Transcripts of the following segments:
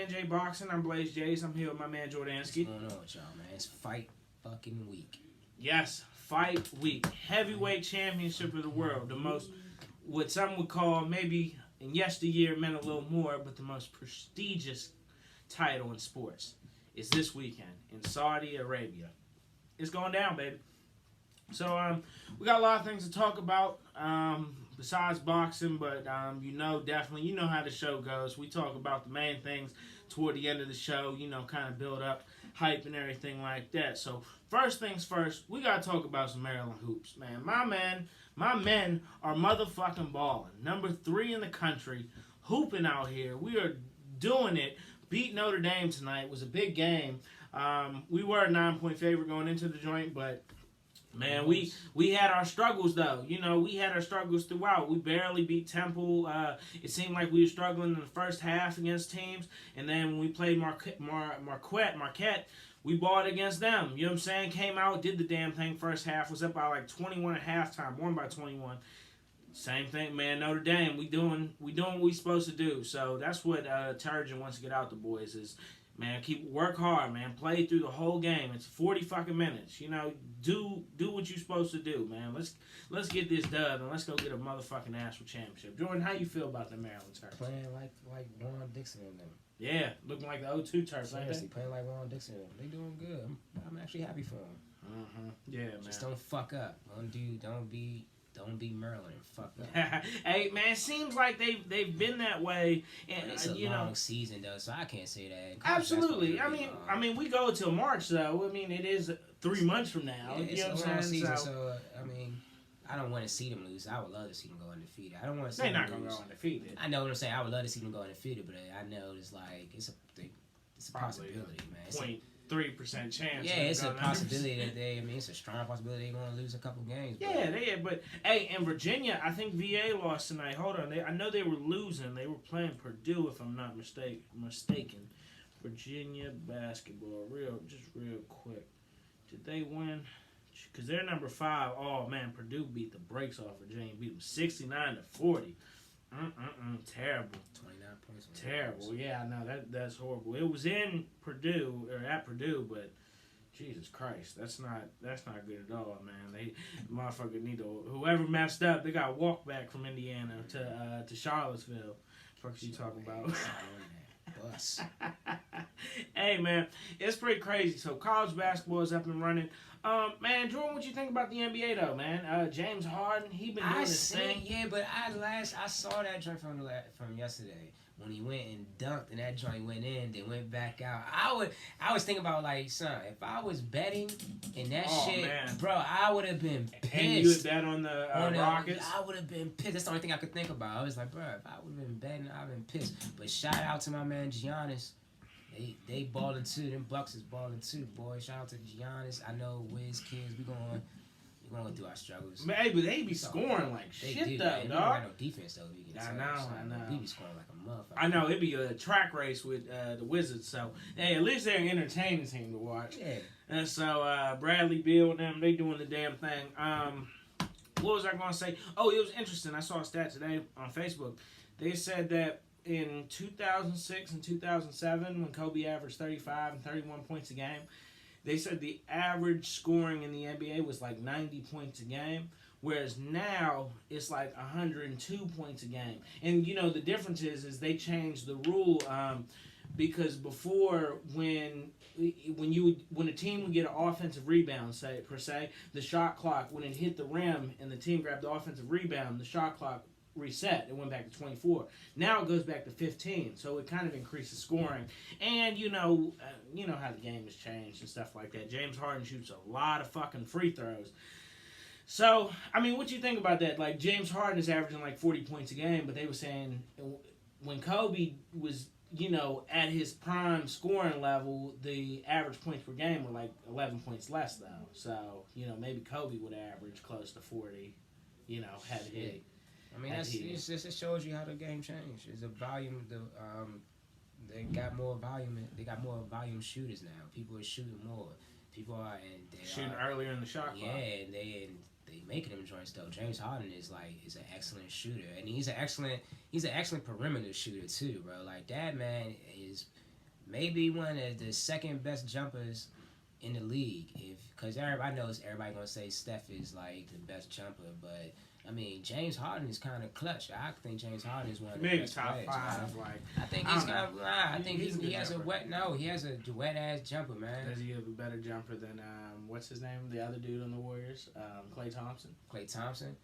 J Boxing. I'm Blaze Jays. I'm here with my man Jordansky. What's going on with y'all, man? It's fight fucking week. Yes, fight week. Heavyweight championship of the world. The most, what some would call maybe in yesteryear meant a little more, but the most prestigious title in sports is this weekend in Saudi Arabia. It's going down, baby. So we got a lot of things to talk about besides boxing, but definitely, you know how the show goes. We talk about the main things toward the end of the show, kind of build up hype and everything like that. So first things first, we got to talk about some Maryland hoops, man. My men are motherfucking balling. Number 3 in the country, hooping out here. We are doing it. Beat Notre Dame tonight. It was a big game. We were a 9-point favorite going into the joint, but man, we had our struggles, though. We had our struggles throughout. We barely beat Temple. It seemed like we were struggling in the first half against teams. And then when we played Marquette, we balled against them. You know what I'm saying? Came out, did the damn thing first half. Was up by like 21 at halftime. Won by 21. Same thing, man. Notre Dame, we doing what we supposed to do. So that's what Turgeon wants to get out the boys is, man, work hard, man. Play through the whole game. It's 40 fucking minutes. Do what you're supposed to do, man. Let's get this done and let's go get a motherfucking national championship. Jordan, how you feel about the Maryland Terps? Playing like Juan Dixon and them. Yeah, looking like the 02 Terps. Seriously, playing like Juan Dixon and them. They doing good. I'm actually happy for them. Yeah, man. Just don't fuck up. Don't be Maryland and fuck up. Hey, man, it seems like they've been that way. And it's a long season, though, so I can't say that. Absolutely. I mean, we go till March, though. I mean, it is 3 months from now. Yeah, it's a long season, so I don't want to see them lose. I would love to see them go undefeated. I don't want to see them lose. They're not going to go undefeated. I know what I'm saying. I would love to see them go undefeated, but I know it's a possibility, man. 0.3% chance. Yeah, it's a possibility that it's a strong possibility they're going to lose a couple games. But hey, in Virginia, I think VA lost tonight. Hold on, I know they were losing. They were playing Purdue, if I'm not mistaken. Virginia basketball, real quick. Did they win? Because they're number 5. Oh man, Purdue beat the brakes off Virginia. Beat them 69-40. Terrible. 29 points. Terrible. Yeah, I know that's horrible. It was in Purdue or at Purdue, but Jesus Christ, that's not good at all, man. They motherfucker need to, whoever messed up, they got walked back from Indiana to Charlottesville. What the fuck you talking about? Bus. Hey man, it's pretty crazy. So college basketball is up and running. Man, Jordan, what you think about the NBA though, man? James Harden, he been doing his thing. Yeah, but I saw that joint from yesterday when he went and dunked and that joint went in, then went back out. I was thinking about like, son, if I was betting and that shit, man. Bro, I would have been pissed. And you would bet on the Rockets? I would have been pissed. That's the only thing I could think about. I was like, bro, if I would have been betting, I'd have been pissed. But shout out to my man Giannis. They balling too. Them Bucks is balling too, boy. Shout out to Giannis. I know Wiz kids. We gonna go through our struggles. Man, but they be scoring like shit though, dog. They don't have no defense though. I know. We be scoring like a motherfucker. I know. It'd be a track race with the Wizards. So hey, at least they're an entertaining team to watch. Yeah. And so Bradley Beal and them, they doing the damn thing. What was I gonna say? Oh, it was interesting. I saw a stat today on Facebook. They said that in 2006 and 2007, when Kobe averaged 35 and 31 points a game, they said the average scoring in the NBA was like 90 points a game, whereas now it's like 102 points a game. And the difference is they changed the rule because before when a team would get an offensive rebound, per se, the shot clock, when it hit the rim and the team grabbed the offensive rebound, the shot clock reset. It went back to 24. Now it goes back to 15. So it kind of increases scoring. And you know how the game has changed and stuff like that. James Harden shoots a lot of fucking free throws. So, I mean, what you think about that? Like, James Harden is averaging like 40 points a game, but they were saying when Kobe was, at his prime scoring level, the average points per game were like 11 points less, though. So, maybe Kobe would average close to 40, had hit. I mean, it shows you how the game changed. It's a volume. They got more volume. They got more volume shooters now. People are shooting more. People are shooting earlier in the shot clock. Yeah, and they making them joints though. James Harden is an excellent shooter, and he's an excellent perimeter shooter too, bro. Like that man is. maybe one of the second best jumpers in the league. Because everybody knows everybody gonna say Steph is like the best jumper, but I mean James Harden is kind of clutch. I think James Harden is one of the Maybe best top players, five. man. Like I think he's kind of. I think he's a good he has jumper. he has a wet ass jumper, man. Does he have a better jumper than what's his name? The other dude on the Warriors, Klay Thompson. Klay Thompson.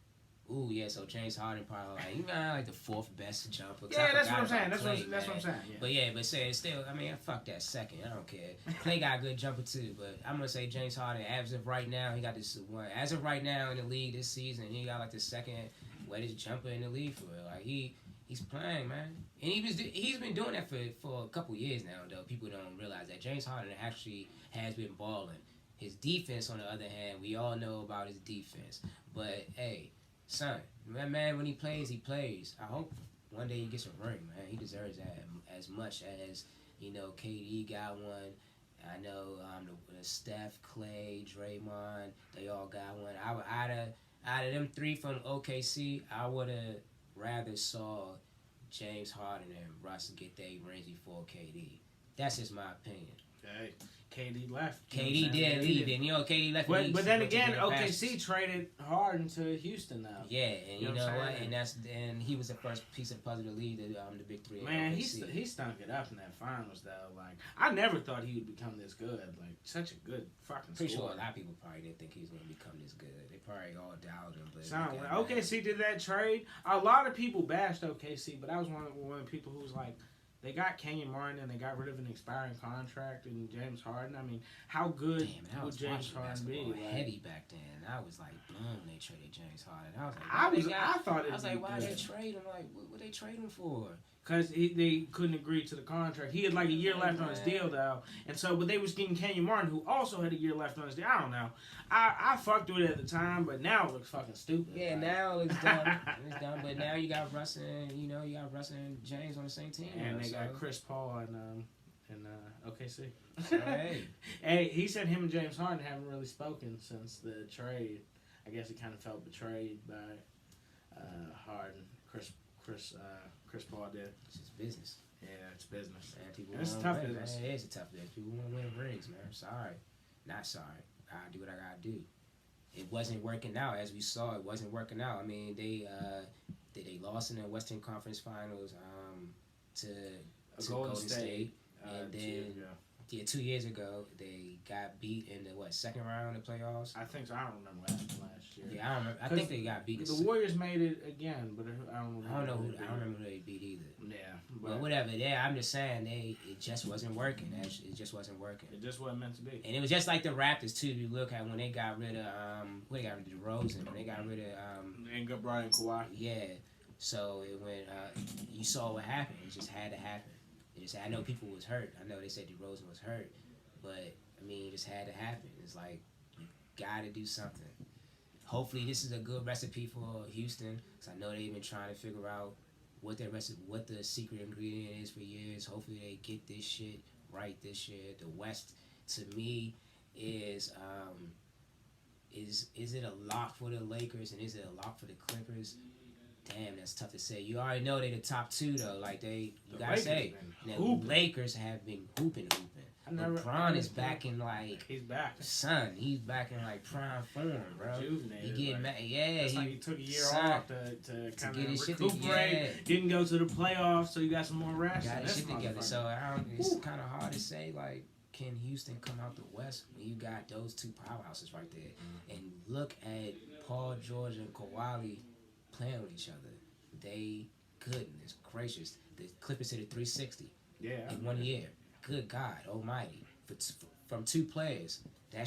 Ooh, yeah, so James Harden probably like the fourth best jumper. Yeah, that's what I'm saying. That's what I'm saying. Yeah. But say still, I mean, fuck that second. I don't care. Klay got a good jumper too, but I'm gonna say James Harden. As of right now, he got this one. As of right now in the league this season, he got like the second wettest jumper in the league for real. Like he's playing, man, and he's been doing that for a couple years now. Though people don't realize that James Harden actually has been balling. His defense, on the other hand, we all know about his defense, but hey. Son, that man, when he plays, he plays. I hope one day he gets a ring, man. He deserves that as much as, KD got one. I know the Steph, Clay, Draymond, they all got one. Out of them three from OKC, I would have rather saw James Harden and Russ get their rings before KD. That's just my opinion. Hey, KD left. KD did leave, and KD left. But then again, OKC traded Harden to Houston now. Yeah, and you know what? And he was the first piece of the puzzle to lead the big three. Man, he stunk it up in that finals though. Like I never thought he would become this good. Like such a good fucking. Pretty sure a lot of people probably didn't think he was going to become this good. They probably all doubted him. But OKC did that trade. A lot of people bashed OKC, but I was one of the people who was like. They got Kenyon Martin and they got rid of an expiring contract and James Harden. I mean, how good would James Harden be? Heavy back then. I was like blown when they traded James Harden. I was like, why they trade him? Like, what they trade him for? Because they couldn't agree to the contract. He had like a year left on his deal though, and so but they was getting Kenyon Martin, who also had a year left on his deal. I don't know. I fucked with it at the time, but now it looks fucking stupid. Yeah, now it looks dumb. It's dumb, but now you got Russ and and James on the same team. And they got Chris Paul and OKC. Hey. Hey, he said him and James Harden haven't really spoken since the trade. I guess he kind of felt betrayed by Harden. Chris Paul did. It's just business. Yeah, it's business. Man, it's tough business. Man, it is a tough business. People want to win rings, man. Sorry. Not sorry. I do what I gotta do. It wasn't working out, as we saw. It wasn't working out. I mean, they lost in the Western Conference Finals to Golden State. And then 2 years ago, they got beat in the second round of the playoffs. I think so. I don't remember what happened last year. Yeah, I don't remember. I think they got beat. The Warriors made it again, but I don't remember. I don't remember who they beat either. Yeah, but whatever. Yeah, I'm just saying it just wasn't working. It just wasn't working. It just wasn't meant to be. And it was just like the Raptors too. If you look at when they got rid of DeRozan, when they got rid of and Brian Kawhi. Yeah. So it went. You saw what happened. It just had to happen. I know people was hurt. I know they said DeRozan was hurt, but I mean, it just had to happen. It's like you got to do something. Hopefully, this is a good recipe for Houston. Cause I know they've been trying to figure out what the secret ingredient is for years. Hopefully, they get this shit right this year. The West, to me, is it a lock for the Lakers and is it a lock for the Clippers? Damn, that's tough to say. You already know they the top two though. Like you gotta say, the Lakers have been hooping. LeBron is back in he's back. Son, he's back in prime form, bro. He getting mad. Yeah, he took a year off to kind get of his recuperate. Shit Didn't go to the playoffs, so you got some more rest. Got his shit together. So it's kind of hard to say can Houston come out the West when you got those two powerhouses right there? Mm-hmm. And look at Paul George and Kawhi playing with each other. They goodness gracious. The Clippers hit a 360 in 1 year. Good God Almighty! From two players, that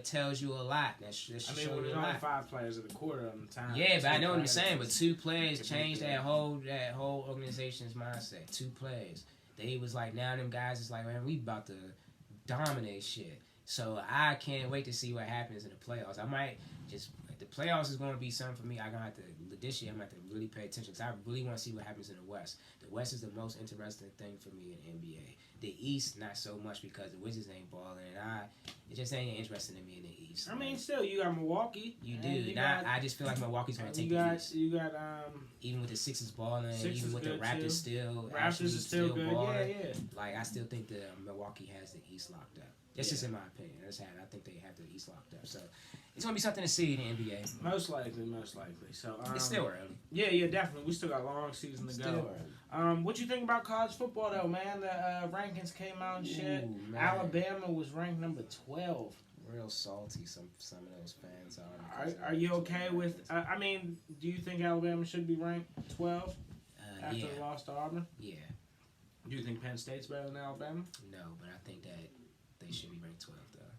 tells you a lot. There's only 5 players at the quarter on the time. Yeah, but I know what you're saying. But two players changed that whole organization's mindset. Two players. They was now them guys is man, we about to dominate shit. So I can't wait to see what happens in the playoffs. I might just the playoffs is going to be something for me. I'm gonna have to this year. I'm gonna have to really pay attention because I really want to see what happens in the West. The West is the most interesting thing for me in NBA. The East, not so much because the Wizards ain't balling, and It just ain't interesting to me in the East. I mean, still, you got Milwaukee. You do. I just feel like Milwaukee's going to take the East. You got even with the Sixers balling, Sixers even with the Raptors still. Raptors is still good. Balling, yeah. Like, I still think that Milwaukee has the East locked up. That's just in my opinion. I think they have the East locked up. So it's going to be something to see in the NBA. Most likely. So it's still early. Yeah, definitely. We still got a long season to go. What you think about college football though, man? The rankings came out and shit. Ooh, Alabama was ranked number 12. Real salty. Some of those fans are. Are you okay with? I mean, do you think Alabama should be ranked 12 after the loss to Auburn? Yeah. Do you think Penn State's better than Alabama? No, but I think that they should be ranked 12 though.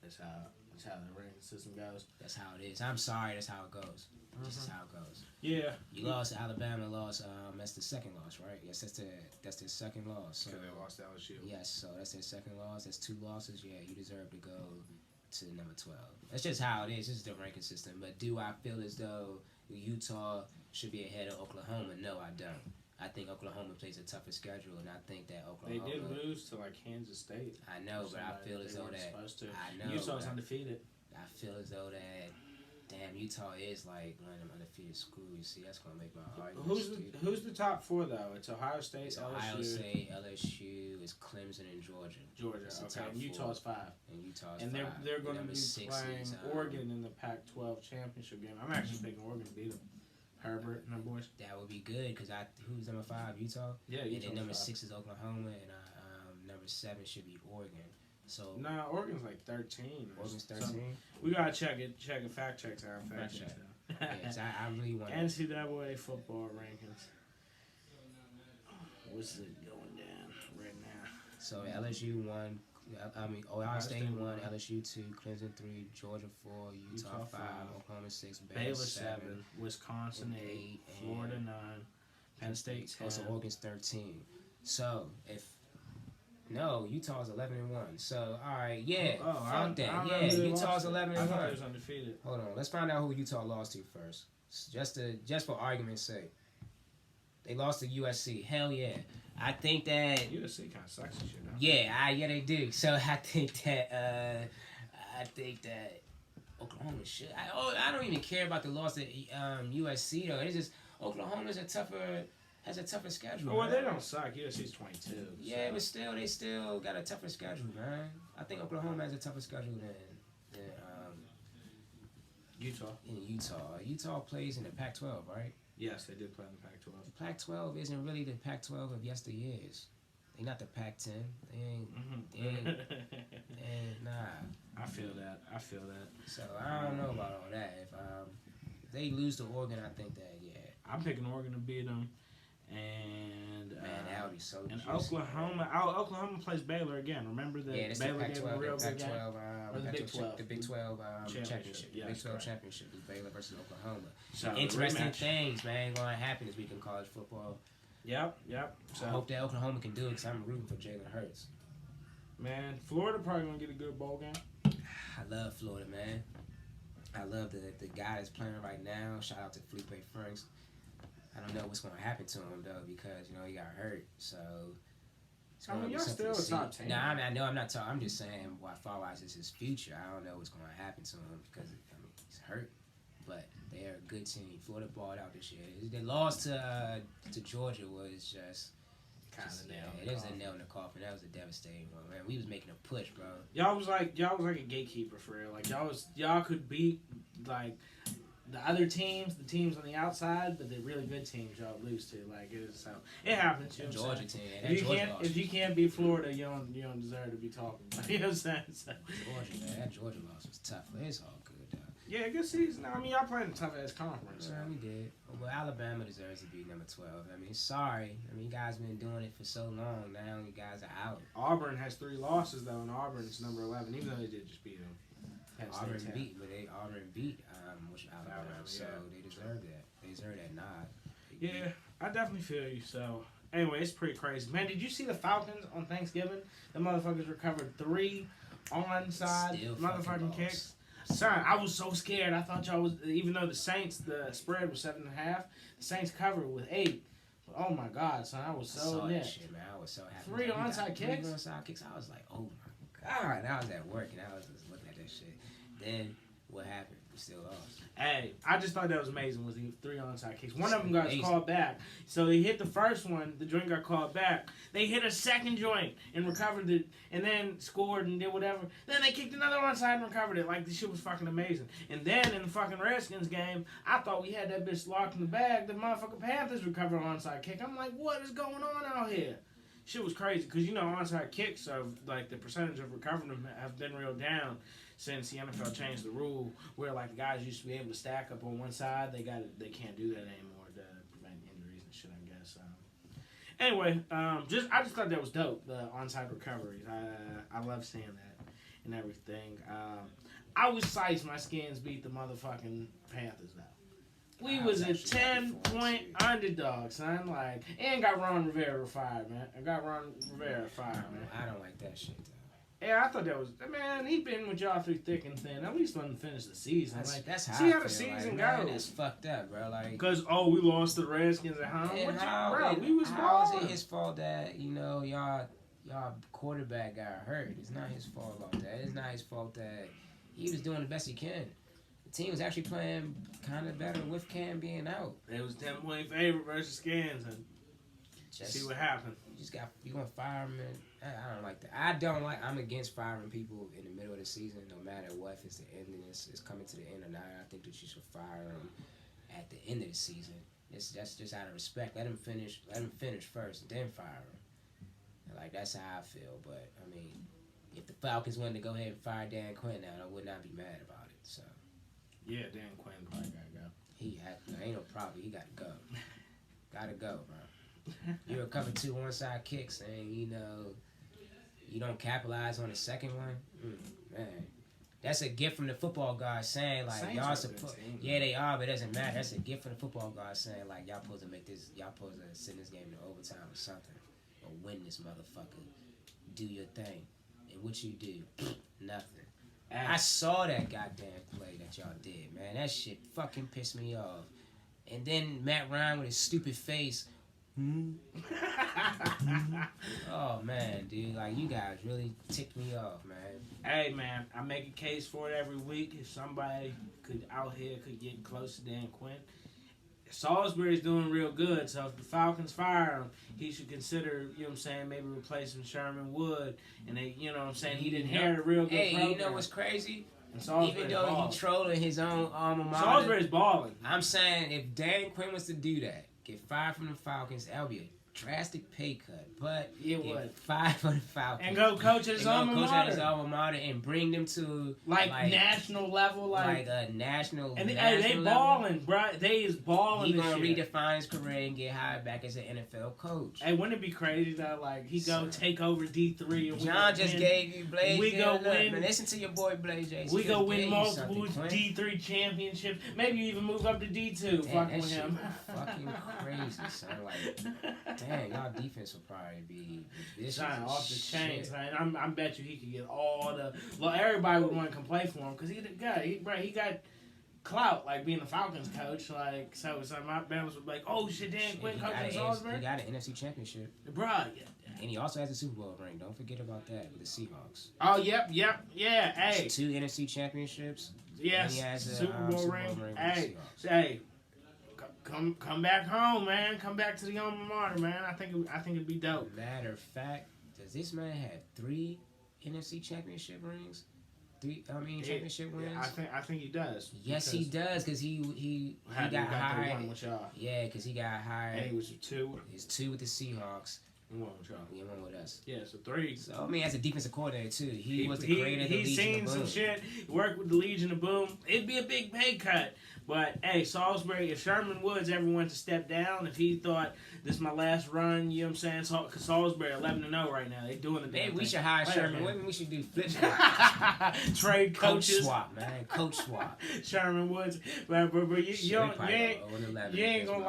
That's how the ranking system goes. That's how it is. I'm sorry. That's how it goes. This is how it goes. Yeah. You lost to Alabama. That's the second loss, right? Yes, that's their second loss. So they lost to LSU. Yes, so that's their second loss. That's 2 losses. Yeah, you deserve to go to number 12. That's just how it is. This is the ranking system. But do I feel as though Utah should be ahead of Oklahoma? No, I don't. I think Oklahoma plays a tougher schedule, and I think that Oklahoma. They did lose to like Kansas State. I know, but I feel as though that. I know. Utah's undefeated. I feel as though that. Damn, Utah is like one of them undefeated schools. You see, that's gonna make my argument. Who's the top 4 though? It's Ohio State, it's LSU. Ohio State, LSU, it's Clemson and Georgia. Okay. And Utah's 5. And they're going to be playing Oregon in the Pac-12 championship game. I'm actually thinking Oregon beat them. Herbert and them boys. That would be good because who's number 5? Utah. Yeah, Utah. And then number 6 is Oklahoma, and number 7 should be Oregon. So Oregon's like 13. Oregon's 13. So we gotta check it. Fact checks out. Fact check. Yes, I really want. NCAA football rankings. What's it going down right now? So LSU won. Ohio State won. LSU 2, Clemson 3, Georgia 4, Utah 5, Oklahoma 6, Baylor 7, Wisconsin 8, Florida 9, Penn State 10. Also Oregon's 13. So if. No, Utah's 11-1. So all right, fuck that. Yeah, Utah's 11-1. I thought it was undefeated. Hold on, let's find out who Utah lost to first. Just for argument's sake, they lost to USC. Hell yeah, I think that USC kind of sucks and shit. Yeah, they do. So I think that Oklahoma should. I don't even care about the loss at USC though. It's just Oklahoma's has a tougher schedule. Well, they don't suck. USC's 22. Yeah, so. But still, they still got a tougher schedule, man. I think Oklahoma has a tougher schedule than Utah. Utah plays in the Pac-12, right? Yes, they did play in the Pac-12. The Pac-12 isn't really the Pac-12 of yesteryears. They not the Pac-10. They ain't nah. I feel that. So I don't know about all that. If they lose to Oregon, I think that I'm picking Oregon to beat them. And man, that would be so. And juicy. Oklahoma plays Baylor again. Remember that Baylor gave them a real good game. Or the Big 12. The Big 12 championship. Yes, Big 12 championship is Baylor versus Oklahoma. So interesting things, man, going to happen this week in college football. Yep. So I hope that Oklahoma can do it because I'm rooting for Jalen Hurts. Man, Florida probably gonna get a good bowl game. I love Florida, man. I love the guy that's playing right now. Shout out to Felipe Franks. I don't know what's going to happen to him, though, because, he got hurt. So, you're still a top 10. Nah, I know I'm not talking. I'm just saying, what far as is his future. I don't know what's going to happen to him because, he's hurt. But they're a good team. Florida balled out this year. The loss to Georgia was just kind of nail. It was a nail in the coffin. That was a devastating one, man. We was making a push, bro. Y'all was like a gatekeeper for real. Like y'all could beat like the other teams, the teams on the outside, but the really good teams y'all lose to. Like it happens. You know Georgia team. If you can't beat Florida, you don't deserve to be talking. You know what I'm saying? So. Georgia, man, that Georgia loss was tough. It's all good, though. Yeah, good season. Y'all playing a tough ass conference. Yeah, we did. Well, Alabama deserves to be number 12. Sorry. You guys been doing it for so long. Now you guys are out. Auburn has 3 losses though, and Auburn's number 11, even though they did just beat them. Auburn beat Alabama, so they deserve that. They deserve that nod. Yeah, I definitely feel you. So, anyway, it's pretty crazy. Man, did you see the Falcons on Thanksgiving? The motherfuckers recovered 3 onside motherfucking kicks. Son, I was so scared. I thought y'all was, even though the spread was 7.5, the Saints covered with 8. But, oh my God, son, I was so that shit, man. I was so happy. 3 onside kicks? 3 onside kicks. I was like, oh my God, I was at work and I was just looking at that shit. Then what happened? We still lost. Hey, I just thought that was amazing with the 3 onside kicks. One of them got called back. So they hit the first one, the joint got called back. They hit a second joint and recovered it, and then scored and did whatever. Then they kicked another onside and recovered it. Like, this shit was fucking amazing. And then in the fucking Redskins game, I thought we had that bitch locked in the bag. The motherfucking Panthers recovered an onside kick. I'm like, what is going on out here? Shit was crazy, because you know onside kicks are like the percentage of recovering them have been real down since the NFL changed the rule where like the guys used to be able to stack up on one side. They can't do that anymore to prevent injuries and shit, I guess. Anyway, I just thought that was dope, the onside recoveries. I love seeing that and everything. I was psyched my Skins beat the motherfucking Panthers though. We was a 10-point underdog, son. Like, and got Ron Rivera fired, man. I got Ron Rivera fired, man. I don't like that shit, though. Yeah, I thought that was, man, he been with y'all through thick and thin. At least let him finish the season. That's how see I how feel, the season like, man, goes. that's fucked up, bro. Like, because, we lost to the Redskins at home. And how is it his fault that, y'all quarterback got hurt? It's not his fault about that. It's not his fault that he was doing the best he can. The team was actually playing kind of better with Cam being out. It was 10-point favorite versus Skins, and see what happened. You gonna fire him? I don't like that. I'm against firing people in the middle of the season, no matter what. If it's the end and it's coming to the end or not, I think that you should fire them at the end of the season. That's just out of respect. Let him finish first, and then fire him. Like, that's how I feel. But I mean, if the Falcons wanted to go ahead and fire Dan Quinn now, I would not be mad about it. So. Yeah, Dan Quinn probably gotta go. Ain't no problem. He gotta go. Gotta go, bro. You recover 2 onside kicks and you don't capitalize on the second one. Man, that's a gift from the football gods saying like Saints y'all supposed. Yeah, they are, but it doesn't matter. That's a gift from the football gods saying like y'all supposed to send this game to overtime or something or win this motherfucker. Do your thing, and what you do, nothing. I saw that goddamn play that y'all did, man. That shit fucking pissed me off. And then Matt Ryan with his stupid face. Oh, man, dude. Like, you guys really ticked me off, man. Hey, man, I make a case for it every week. If somebody could get close to Dan Quinn. Salisbury's doing real good, so if the Falcons fire him, he should consider, maybe replacing Sherman Wood. And they, he'd inherit a real good program. You know what's crazy? Even though he trolling his own alma mater. Salisbury's balling. I'm saying if Dan Quinn was to do that, get fired from the Falcons, that would be a drastic pay cut, but it would. Five for the Falcons and go coach at his alma mater and bring them to like national level, like a national. And they balling, bro. They is balling. He gonna redefine his career and get hired back as an NFL coach. Hey, wouldn't it be crazy that like he go take over D3 and John just gave you Blaze. We go win. Man, listen to your boy Blaze J. We go win multiple D3 championships. Maybe even move up to D2. Fucking with him. Fucking crazy, son. Like. Damn, y'all defense will probably be vicious off the chain, man. I bet you he could get all the. Well, everybody would want to come play for him because he got clout like being the Falcons coach. Like so my fans would be like, oh shit, Dan Quinn coaching Salisbury. He got an NFC championship, bro. Yeah. And he also has a Super Bowl ring. Don't forget about that with the Seahawks. Oh yeah. Hey, 2 NFC championships. Yes, he has a Super Bowl ring. Hey. Come back home, man. Come back to the alma mater, man. I think it'd be dope. Matter of fact, does this man have 3 NFC championship rings? Championship wins. I think he does. Yes, he does, because he got hired. The one with y'all. Yeah, because he got hired. And he was 2. He's 2 with the Seahawks. And 1 with y'all. Yeah, 1 with us. Yeah, so 3. So as a defensive coordinator too, he was the creator of the Legion of Boom. He's seen some shit. Worked with the Legion of Boom. It'd be a big pay cut. But, hey, Salisbury, if Sherman Woods ever went to step down, if he thought this is my last run, you know what I'm saying? Because Salisbury 11-0 right now. They doing the damn Maybe we thing. should hire Sherman. Maybe we should do flip trade coaches. Coach swap, man. Coach swap. Sherman Woods. But you ain't gonna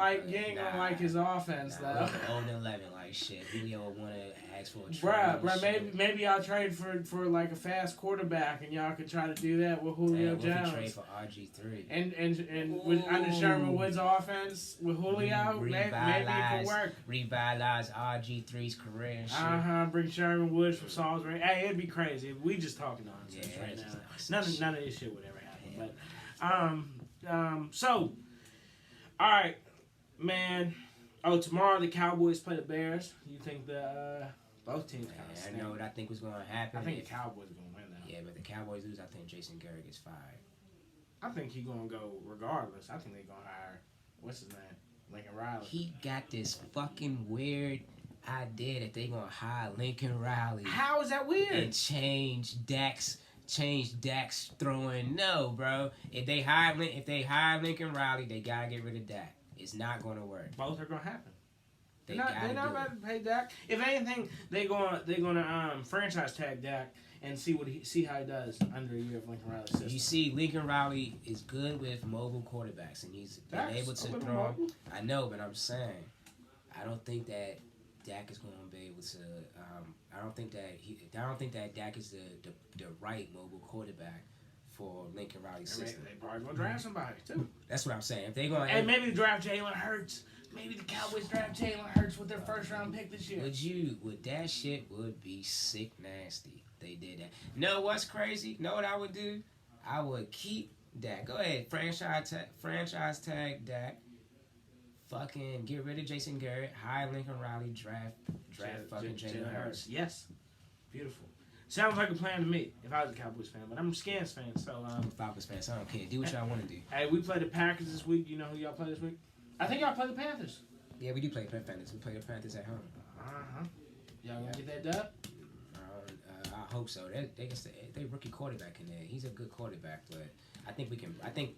like his offense, though. 0-11, like shit. We don't want to ask for a trade. Bruh, maybe y'all trade for like a fast quarterback, and y'all could try to do that with Julio Jones. Trade for RG3. And with under Sherman Woods' offense with Julio, maybe it could work. Revitalize RG3's career and shit. Bring Sherman Woods from Salisbury. Hey, it'd be crazy. We just talking nonsense right now. None of this shit would ever happen. But so, all right, man. Oh, tomorrow the Cowboys play the Bears. You think both teams kind of stink? I know what I think was going to happen. I think the Cowboys are going to win though. Yeah, but the Cowboys lose. I think Jason Garrett gets fired. I think he's going to go regardless. I think they're going to hire, what's his name? Lincoln Riley. He got this fucking weird idea that they're going to hire Lincoln Riley. How is that weird? And change Dak's throwing. No, bro. If they hire Lincoln Riley, they got to get rid of Dak. It's not going to work. Both are going to happen. They're not about to pay Dak. If anything, they're gonna franchise tag Dak and see how he does under a year of Lincoln Riley's system. You see, Lincoln Riley is good with mobile quarterbacks, and he's been able to throw. Mobile? I know, but I'm saying, I don't think that Dak is going to be able to. I don't think that Dak is the right mobile quarterback for Lincoln Riley's system. They probably gonna draft somebody too. That's what I'm saying. If they going and maybe draft Jalen Hurts. Maybe the Cowboys draft Jalen Hurts with their first round pick this year. Would that shit would be sick nasty. They did that. Know what's crazy? Know what I would do? I would keep Dak. Go ahead, franchise tag Dak. Fucking get rid of Jason Garrett. Hire Lincoln Riley. Draft fucking Jalen Hurts. Yes, beautiful. Sounds like a plan to me if I was a Cowboys fan, but I'm a Skins fan, so I'm a Falcons fan, so I don't care. Do what y'all want to do. Hey, we play the Packers this week. You know who y'all play this week? I think y'all play the Panthers. Yeah, we do play the Panthers. We play the Panthers at home. Y'all gonna get that dub? I hope so. They rookie quarterback in there. He's a good quarterback, but I think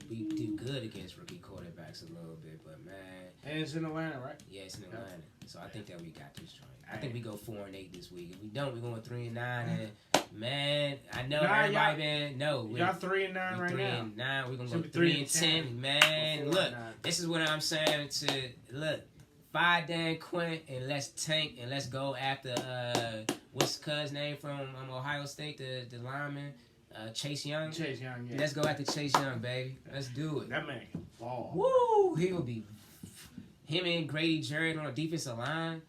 we do good against rookie quarterbacks a little bit. But man, and it's in Atlanta, right? Yeah, it's in Atlanta. So I think that we got this joint. I think we go 4-8 this week. If we don't, we're going 3-9. And man, I know everybody been y'all 3-9 right now. 3-9. We're gonna go 3-10. Man, look, this is what I'm saying. Fire Dan Quinn and let's tank and let's go after what's cuz name from Ohio State, the lineman. Chase Young. Chase Young, yeah. Let's go after Chase Young, baby. Let's do it. That man can ball. Woo! He will be him and Grady Jarrett on a defensive line.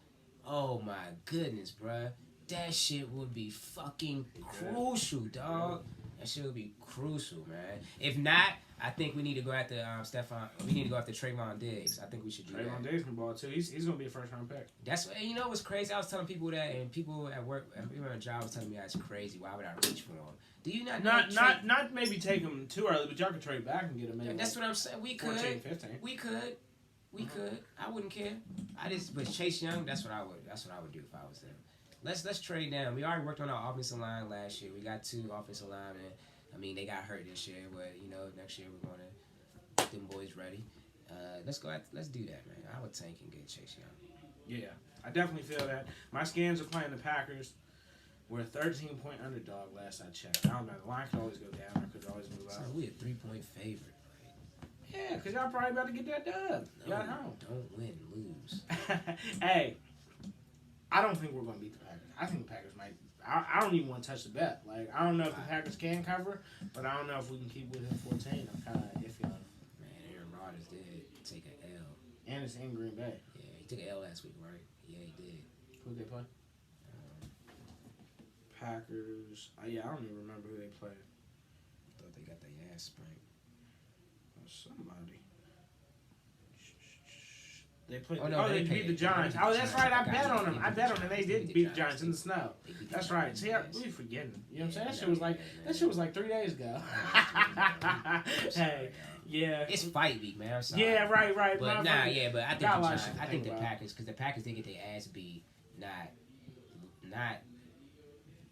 Oh my goodness, bruh. That shit would be fucking crucial, dog. That shit would be crucial, man. If not, I think we need to go after We need to go after Trayvon Diggs. I think we should do that. Trayvon Diggs can ball too. He's gonna be a first round pick. You know what's crazy? I was telling people that, and people at work, people at job was telling me that's crazy. Why would I reach for him? Do you not know? Not maybe take him too early, but y'all could trade back and get him. That's what I'm saying. We could. 14, 15. We could. I wouldn't care. But Chase Young, that's what I would do if I was them. Let's trade down. We already worked on our offensive line last year. We got 2 offensive linemen. I mean, they got hurt this year, but next year we're gonna get them boys ready. Let's do that, man. I would tank and get Chase Young. Yeah, I definitely feel that. My Skins are playing the Packers. We're a 13-point underdog last I checked. I don't know. The line could always go down. It could always move up. So we a 3-point favorite. Yeah, because y'all probably about to get that dub. No, y'all know. Don't win, lose. Hey, I don't think we're going to beat the Packers. I think the Packers might. I don't even want to touch the bet. Like, I don't know if the Packers can cover, but I don't know if we can keep within 14. I'm kind of iffy on it. Man, Aaron Rodgers did take an L. And it's in Green Bay. Yeah, he took an L last week, right? Yeah, he did. Who'd they play? Packers. Yeah, I don't even remember who they played. I thought they got their ass spanked. Somebody. They played. They beat the Giants. Oh, that's right. I bet on them. They did beat the Giants in the snow. That's right. See, we forgetting. You know what I'm saying? That shit was like 3 days ago. Hey, yeah. It's fight week, man. I'm sorry. Yeah, right. But but I think the Packers, because the Packers they get their ass beat. Not.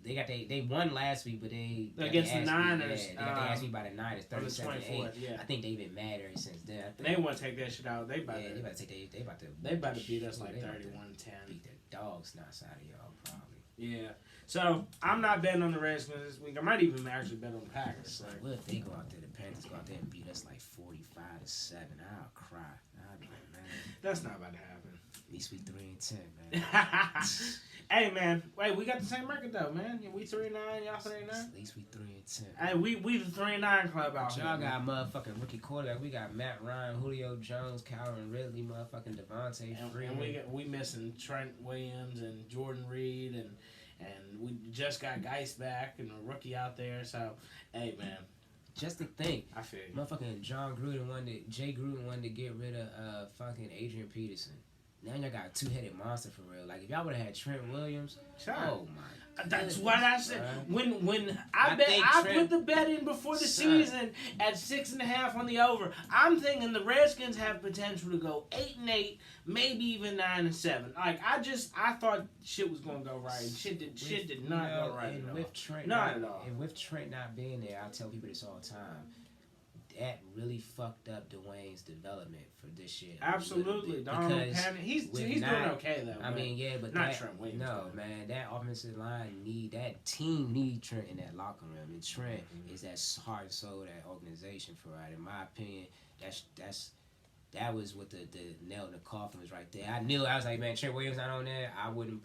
They won last week, but they against the Niners. They got their ass beat by the Niners, 37-8. Yeah. I think they've been mad ever since then. They want to take that shit out. They about to beat us like 31-10. Beat the dog snots out of y'all, probably. Yeah. So I'm not betting on the Redskins this week. I might even actually bet on the Packers. Like, what if they go out there, the Panthers go out there and beat us like 45-7? I'll cry. I'll be like, man. That's not about to happen. At least we 3-10, man. Hey man, wait, we got the same record though, man. We 3-9, y'all 3-9. At least we 3-10. Hey, we the 3-9 club out But here. y'all got motherfucking rookie quarterback. We got Matt Ryan, Julio Jones, Calvin Ridley, motherfucking Devontae Freeman. And we missing Trent Williams and Jordan Reed and we just got Geis back and a rookie out there. So hey man, just to think, I feel you. Motherfucking Jay Gruden wanted to get rid of fucking Adrian Peterson. Now y'all got a two-headed monster for real. Like if y'all would have had Trent Williams, oh my. That's what I said. When I put the bet in before the season at 6.5 on the over. I'm thinking the Redskins have potential to go 8-8, maybe even 9-7. Like I thought shit was gonna go right. Shit did not go right. And with Trent, not at all. And with Trent not being there, I tell people this all the time. That really fucked up Dwayne's development for this year. Absolutely, Donald Penn. He's doing okay though. I mean, yeah, but not Trent Williams. No, man, that offensive line that team need Trent in that locker room, and Trent is that heart and soul of that organization for right. In my opinion, that was what the nail in the coffin was right there. I was like, man, Trent Williams not on there. I wouldn't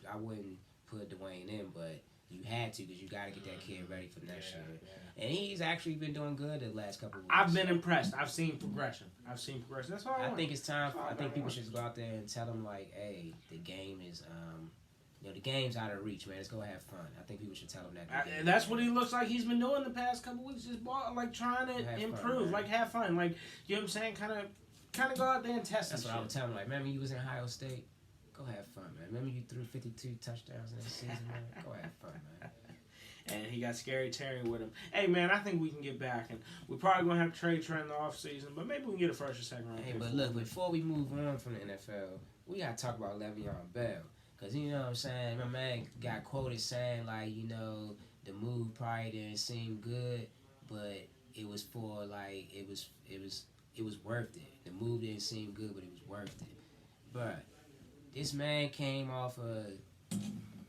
put Dwayne in, but you had to because you got to get that kid ready for next year. Yeah. And he's actually been doing good the last couple of weeks. I've been impressed. I've seen progression. That's all I think it's time. I think people should go out there and tell them, like, hey, the game is, the game's out of reach, man. Let's go have fun. I think people should tell them that. That's what he looks like he's been doing the past couple weeks. Just like trying to improve, like have fun. Like, you know what I'm saying? Kind of go out there and test That's what I would tell him. Like, remember you was in Ohio State? Go have fun, man. Remember you threw 52 touchdowns in that season, man? Go have fun, man. And he got Scary Terry with him. Hey, man, I think we can get back. And we're probably going to have to trade Trent in the offseason, but maybe we can get a first or second round. Hey, but look, before we move on from the NFL, we got to talk about Le'Veon Bell. Because, you know what I'm saying, my man got quoted saying, like, the move probably didn't seem good, but it was for, like, it was worth it. The move didn't seem good, but it was worth it. But this man came off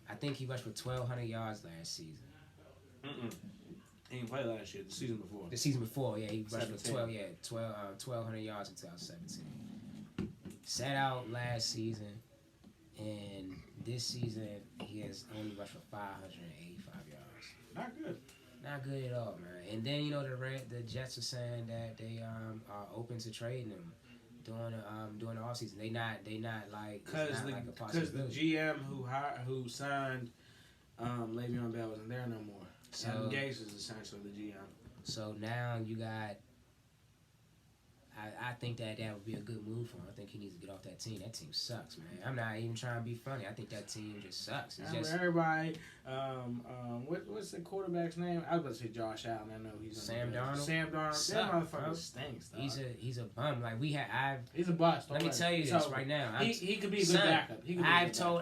I think he rushed for 1,200 yards last season. He didn't play last year. The season before. The season before, yeah, he rushed for 1,200 yards in 2017. Sat out last season, and this season he has only rushed for 585 yards. Not good. Not good at all, man. And then the Jets are saying that they are open to trading him during the offseason. They not like because the GM who signed Le'Veon Bell isn't there no more. So Adam Gase is essentially the GM. So now you got. I think that would be a good move for him. I think he needs to get off that team. That team sucks, man. I'm not even trying to be funny. I think that team just sucks. It's just everybody. What's the quarterback's name? I was about to say Josh Allen. I know he's Sam Darnold. Sam Darnold. That motherfucker stinks. Dog. He's a bum. Like he's a bust. Let me tell you this right now. He could be a good backup.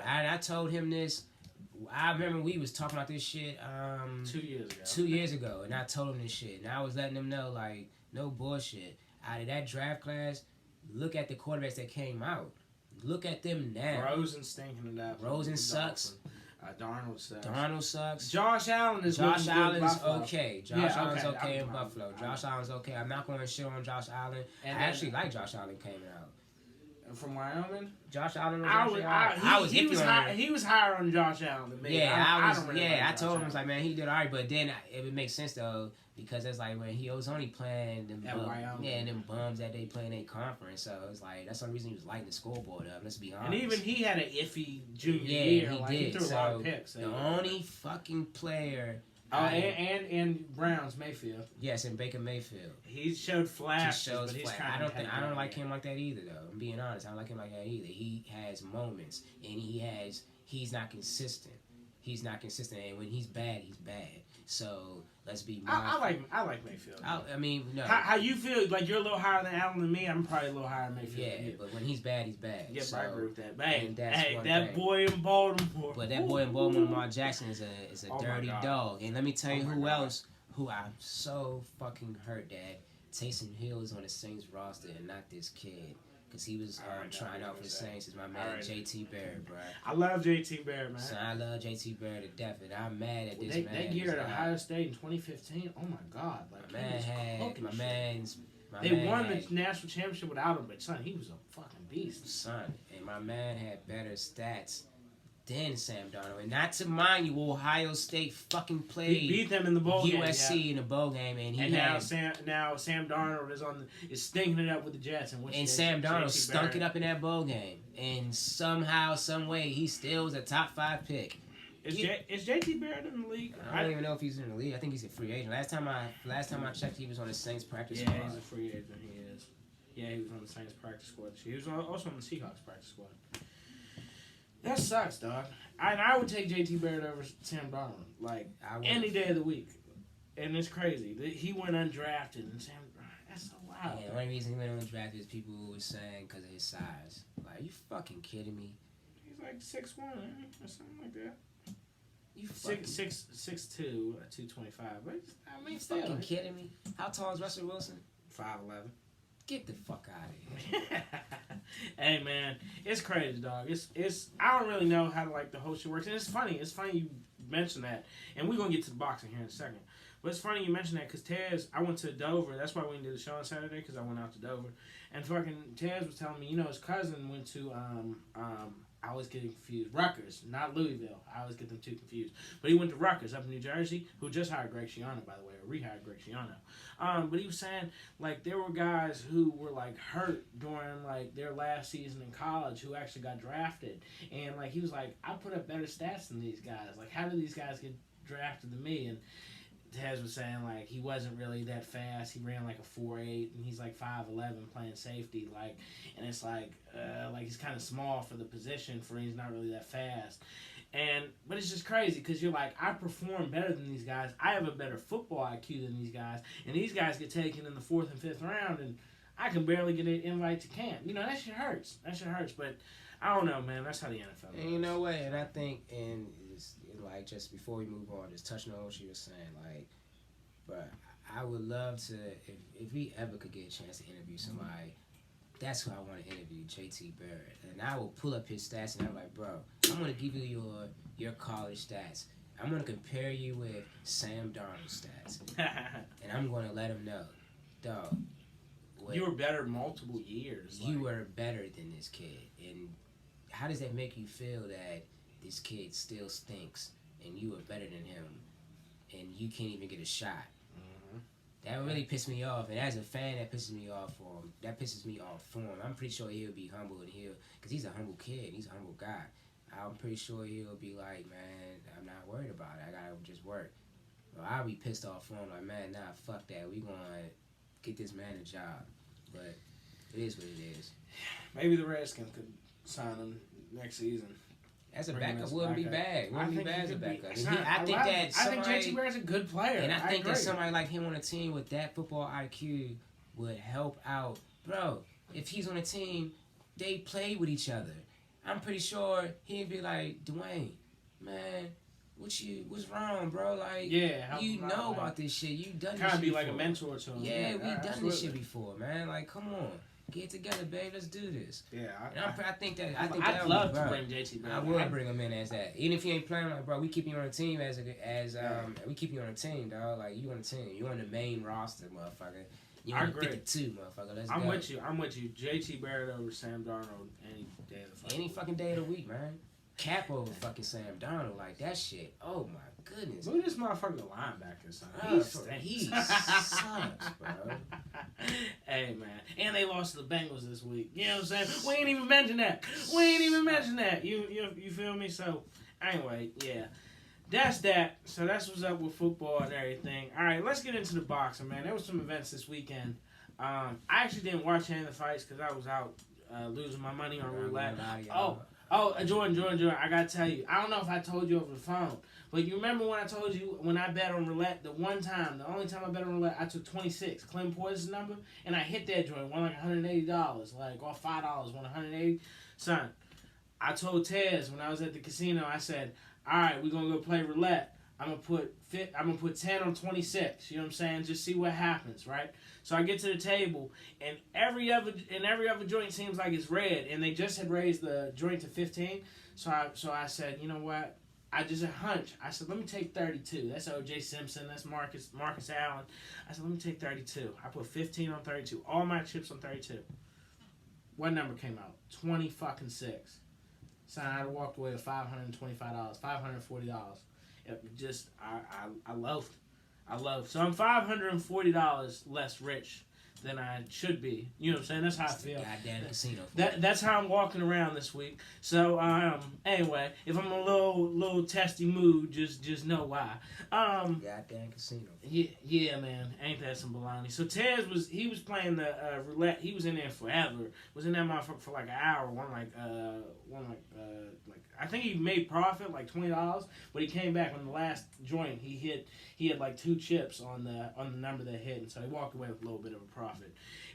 I told him this. I remember we was talking about this shit 2 years ago. 2 years ago, and I told him this shit, and I was letting him know, like, no bullshit. Out of that draft class, look at the quarterbacks that came out. Look at them now. Rosen stinking it out. Rosen sucks. Darnold sucks. Josh Allen is okay. Josh Allen's okay in Buffalo. Josh Allen's okay. I'm not going to shit on Josh Allen. I actually like Josh Allen coming out. From Wyoming, Josh Allen he was higher on Josh Allen than me. Yeah, I told him, I was like, man, he did all right, but then it would make sense though because it's like when he was only playing them them bums that they play in a conference, so it's like that's the only reason he was lighting the scoreboard up. Let's be honest. And even he had an iffy junior year. He threw a lot of picks. The only fucking player. And Browns Mayfield. Yes, and Baker Mayfield. He showed flashes, but he's kind of. I don't like him like that either, though. I'm being honest. I don't like him like that either. He has moments, and he's not consistent. He's not consistent, and when he's bad, he's bad. So let's be mindful. I like Mayfield. I mean, no. How you feel? Like you're a little higher than Allen than me. I'm probably a little higher than Mayfield. Yeah, but when he's bad, he's bad. Yep, so, I agree with that. Hey, that thing. Boy in Baltimore. But that boy in Baltimore, Lamar Jackson, is a dirty dog. And let me tell you who I'm so fucking hurt that Taysom Hill is on the Saints roster and not this kid. Because he was trying out for the Saints. Is my man JT Barrett, bro. I love JT Barrett, man. So I love JT Barrett to death, and I'm mad at this man. That year at Ohio State in 2015, oh my God. Like, my man's They won the national championship without him, but son, he was a fucking beast. Son, and my man had better stats than Sam Darnold. And not to mind you, Ohio State fucking played. He beat them in the bowl game. USC in the bowl game, and now Sam Darnold is stinking it up with the Jets, and Sam Darnold stunk it up in that bowl game, and somehow, some way, he still was a top 5 pick. Is JT Barrett in the league? I don't even know if he's in the league. I think he's a free agent. Last time I checked, he was on the Saints practice squad. Yeah, he's a free agent. He is. Yeah, he was on the Saints practice squad. He was also on the Seahawks practice squad. That sucks, dog. I would take JT Barrett over Sam Darnold, like any day of the week. And it's crazy. He went undrafted, and Sam. That's so wild. Yeah, the only reason he went undrafted is people were saying because of his size. Like, are you fucking kidding me? He's like 6'1", or something like that. You 6'2", 225. But I mean, still. Fucking kidding me? How tall is Russell Wilson? 5'11". Get the fuck out of here. Hey man, it's crazy, dog. It's I don't really know how the whole shit works, and it's funny you mentioned that, and we're gonna get to the boxing here in a second. But it's funny you mentioned that because Tez, I went to Dover. That's why we didn't do the show on Saturday, because I went out to Dover, and fucking Tez was telling me, his cousin went to I always get confused. Rutgers, not Louisville. I always get them too confused. But he went to Rutgers up in New Jersey, who just hired Greg Schiano, by the way, or rehired Greg Schiano. But he was saying, there were guys who were, hurt during, their last season in college who actually got drafted. And, he was like, I put up better stats than these guys. How did these guys get drafted than me? And Tez was saying, he wasn't really that fast. He ran, a 4.8, and he's, 5'11", playing safety. And it's, he's kind of small for the position, for he's not really that fast. But it's just crazy, because you're I perform better than these guys. I have a better football IQ than these guys. And these guys get taken in the 4th and 5th round, and I can barely get an invite to camp. That shit hurts. But I don't know, man. That's how the NFL goes. And you know what? And I think, just before we move on, just touching on what you were saying, but I would love to, if we ever could get a chance to interview somebody, that's who I want to interview, JT Barrett. And I will pull up his stats, and I'm like, bro, I'm going to give you your college stats. I'm going to compare you with Sam Darnold's stats. And I'm going to let him know, dog. You were better multiple years. You were better than this kid. And how does that make you feel that this kid still stinks and you were better than him and you can't even get a shot? That really pissed me off, and as a fan, that pisses me off for him. That pisses me off for him. I'm pretty sure he'll be humble, and because he's a humble kid, he's a humble guy. I'm pretty sure he'll be like, man, I'm not worried about it. I gotta just work. Well, I'll be pissed off for him, like, man, nah, fuck that. We gonna get this man a job, but it is what it is. Maybe the Redskins could sign him next season. As a backup, wouldn't be bad. Wouldn't be bad as a backup. I think JT Barrett's a good player. And I think that somebody like him on a team with that football IQ would help out. Bro, if he's on a team, they play with each other. I'm pretty sure he'd be like, Dwayne, man, what's wrong, bro? You know about this shit. You've done this shit. Kind of be like a mentor to him. Yeah, we've done this shit before, man. Come on. Get together, babe. Let's do this. Yeah, I think that. I'd love to bring JT back. I would bring him in as that. Even if he ain't playing, bro, we keep you on the team we keep you on the team, dog. You on the team. You on the main roster, motherfucker. You on the 52, motherfucker. Let's go. I'm with you. JT Barrett over Sam Darnold any day of the fucking week. Fucking day of the week, man. Cap over fucking Sam Darnold, that shit. Oh my goodness. Look at this motherfucker linebacker, son. He sucks, bro. Hey, man. And they lost to the Bengals this week. You know what I'm saying? We ain't even mentioned that. You feel me? So, anyway, yeah. That's that. So that's what's up with football and everything. All right, let's get into the boxing, man. There was some events this weekend. I actually didn't watch any of the fights because I was out losing my money on roulette. Jordan, I gotta tell you, I don't know if I told you over the phone, but you remember when I told you when I bet on roulette, the only time I bet on roulette, I took 26, Clem Poison's number, and I hit that joint, won $180, off $5, won $180. Son, I told Tez when I was at the casino, I said, all right, we're gonna go play roulette. I'm gonna put 10 on 26. You know what I'm saying? Just see what happens, right? So I get to the table, and every other joint seems like it's red, and they just had raised the joint to 15. So I said, you know what? I just a hunch. I said, let me take 32. That's O.J. Simpson. That's Marcus Allen. I said, let me take 32. I put 15 on 32. All my chips on 32. What number came out? 20 fucking 6. So I walked away with $525, $540. It just I loafed. So I'm $540 less rich than I should be. You know what I'm saying? That's how I feel. Goddamn casino. That's how I'm walking around this week. So anyway, if I'm in a little testy mood, just know why. Goddamn casino. Yeah, man, ain't that some baloney? So Tez was playing the roulette. He was in there forever. Was in that motherfucker for like an hour. I think he made profit like $20, but he came back on the last joint. He had like 2 chips on the number that hit, and so he walked away with a little bit of a profit.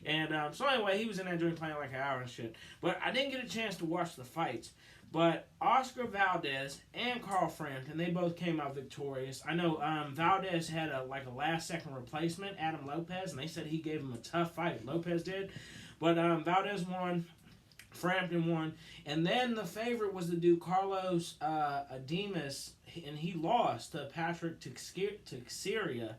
And so anyway, he was in that joint playing like an hour and shit. But I didn't get a chance to watch the fights. But Oscar Valdez and Carl Frampton, they both came out victorious. I know Valdez had a last-second replacement, Adam Lopez, and they said he gave him a tough fight. Lopez did. But Valdez won. Frampton won. And then the favorite was the dude Carlos Ademas, and he lost to Patrick Teixeira.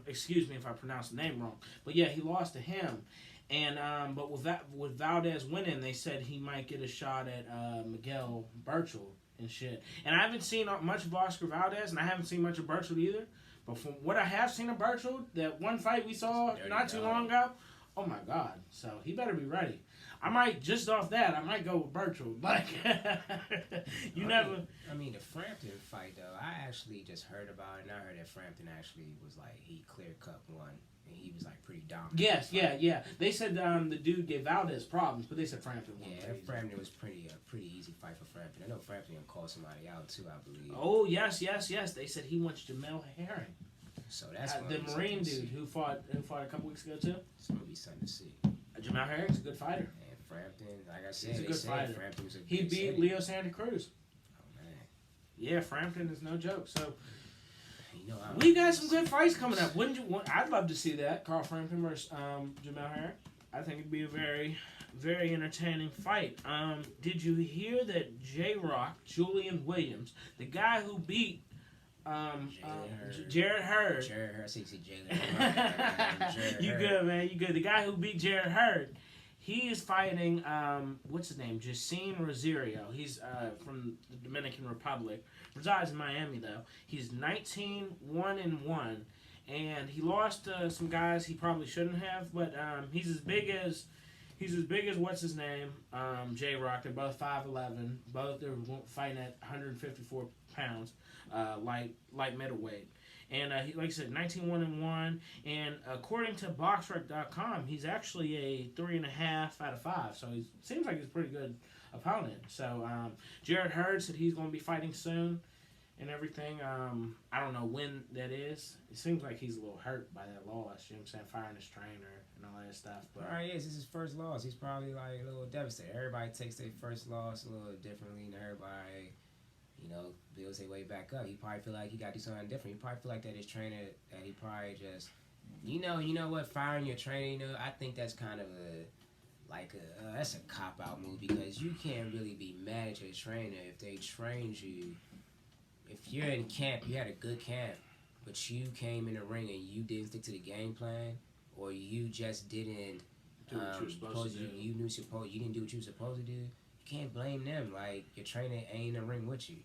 Excuse me if I pronounced the name wrong. But yeah, he lost to him. And but with Valdez winning, they said he might get a shot at Miguel Burchell and shit. And I haven't seen much of Oscar Valdez, and I haven't seen much of Burchell either. But from what I have seen of Burchell, that one fight we saw not too long ago, oh my God. So he better be ready. I might, just off that, go with Burchell. Like, I mean, the Frampton fight, though, I actually just heard about it, and I heard that Frampton actually was like, he clear-cut won, and he was like pretty dominant. Yes, yeah. They said the dude gave Valdez problems, but they said Frampton won. Yeah, Frampton was pretty easy fight for Frampton. I know Frampton gonna call somebody out, too, I believe. Oh, yes. They said he wants Jamel Herring. So that's the Marine dude who fought a couple weeks ago, too. It's gonna be something to see. Jamel Herring's a good fighter. Frampton, like I said, he's a good fighter. He beat city. Leo Santa Cruz. Oh man. Yeah, Frampton is no joke. So You know, we got some good fights coming up. Wouldn't you want? I'd love to see that. Carl Frampton versus Jamel Herring. I think it'd be a very, very entertaining fight. Did you hear that J-Rock, Julian Williams, the guy who beat Jared Hurd. Jared Hurd, see Jared. You good, man? You good? The guy who beat Jared Hurd, he is fighting. What's his name? Jacine Rosario. He's from the Dominican Republic. Resides in Miami though. He's 19-1-1, and he lost to some guys he probably shouldn't have. But he's as big as what's his name? J-Rock. They're both 5'11". Both they're fighting at 154 pounds, light middleweight. And he, like I said, 19-1-1. And according to BoxRec.com, he's actually a 3.5 out of 5. So he seems like he's a pretty good opponent. So Jared Hurd said he's going to be fighting soon and everything. I don't know when that is. It seems like he's a little hurt by that loss. You know what I'm saying? Firing his trainer and all that stuff. But right, yes, this is his first loss. He's probably like a little devastated. Everybody takes their first loss a little differently than everybody. You know, builds their way back up. He probably feel like he got to do something different. He probably feel like that his trainer, that he probably just, you know what, firing your trainer, I think that's kind of that's a cop-out move, because you can't really be mad at your trainer if they trained you. If you're in camp, you had a good camp, but you came in the ring and you didn't stick to the game plan, or you just didn't do what you were supposed to do. You didn't do what you were supposed to do. You can't blame them. Like, your trainer ain't in the ring with you.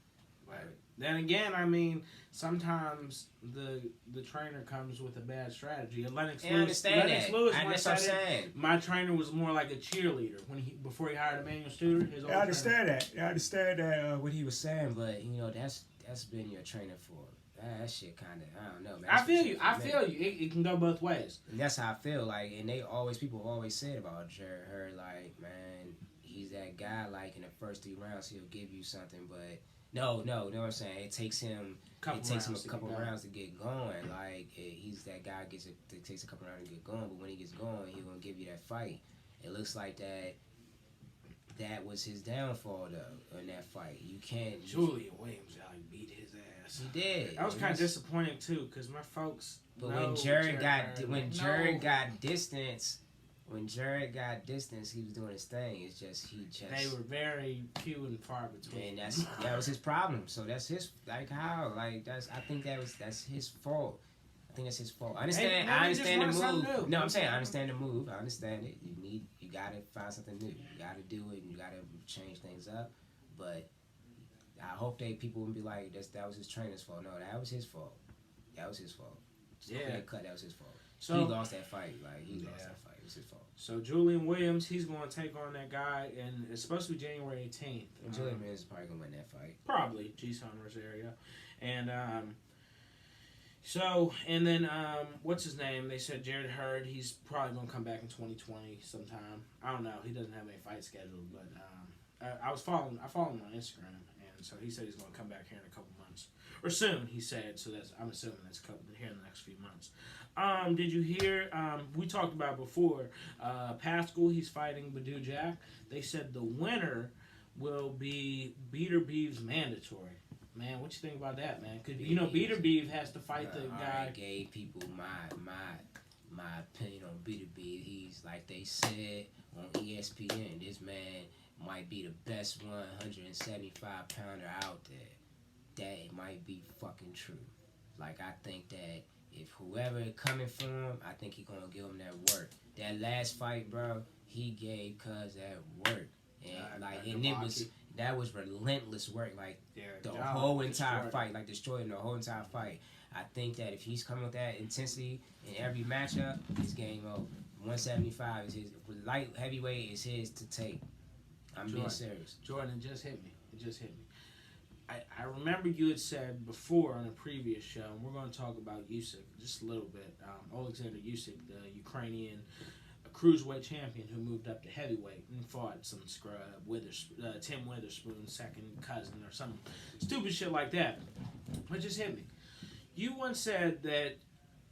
Right. Then again, I mean, sometimes the trainer comes with a bad strategy. Lennox Lewis once said my trainer was more like a cheerleader before he hired Emmanuel Stewart. I understand that. What he was saying, but that's been your trainer for. That shit kind of, I don't know, man. I feel you. It can go both ways. And that's how I feel. Like, and people always said about Jared Hurd, like, man, he's that guy. Like, in the first 3 rounds, he'll give you something, but. No, you know what I'm saying? It takes him a couple rounds to get going. Like, he's that guy it takes a couple rounds to get going, but when he gets going, he's going to give you that fight. It looks like that was his downfall, though, in that fight. You can't... Julian Williams beat his ass. He did. That was kind of disappointing, too, because my folks But when Jared got distance, when Jared got distance, he was doing his thing. It's just They were very few and far between. And that was his problem. So that's his I think that's his fault. I think that's his fault. I understand the move. No, I'm saying I understand the move. I understand it. You gotta find something new. You gotta do it and you gotta change things up. But I hope people wouldn't be like that was his trainer's fault. No, that was his fault. That was his fault. So that was his fault. So he lost that fight. He lost that fight. It was his fault. So Julian Williams, he's going to take on that guy, and it's supposed to be January 18th. And Julian Williams is probably going to win that fight. Probably, Jason Rosario. And and then what's his name? They said Jared Hurd. He's probably going to come back in 2020 sometime. I don't know. He doesn't have any fight scheduled, but I follow him on Instagram, and so he said he's going to come back here in a couple months. Or soon, he said. So I'm assuming that's here in the next few months. Did you hear? We talked about before. Pascal, he's fighting Badou Jack. They said the winner will be Beater Beeves mandatory. Man, what you think about that, man? Because Beater Beeve has to fight the guy. I gave people my opinion on Beater Beeve. He's like they said on ESPN. This man might be the best 175 pounder out there. That might be fucking true. I think that if whoever coming for him, I think he gonna give him that work. That last fight, bro, he gave Cuz that work, and that was relentless work, the whole entire fight, destroying the whole entire fight. I think that if he's coming with that intensity in every matchup, his game over. 175 is his. Light heavyweight is his to take. I'm being serious. Jordan, it just hit me. I remember you had said before on a previous show, and we're going to talk about Usyk just a little bit. Alexander Usyk, the Ukrainian cruiserweight champion who moved up to heavyweight and fought some scrub, Tim Witherspoon's second cousin or some stupid shit like that. It just hit me. You once said that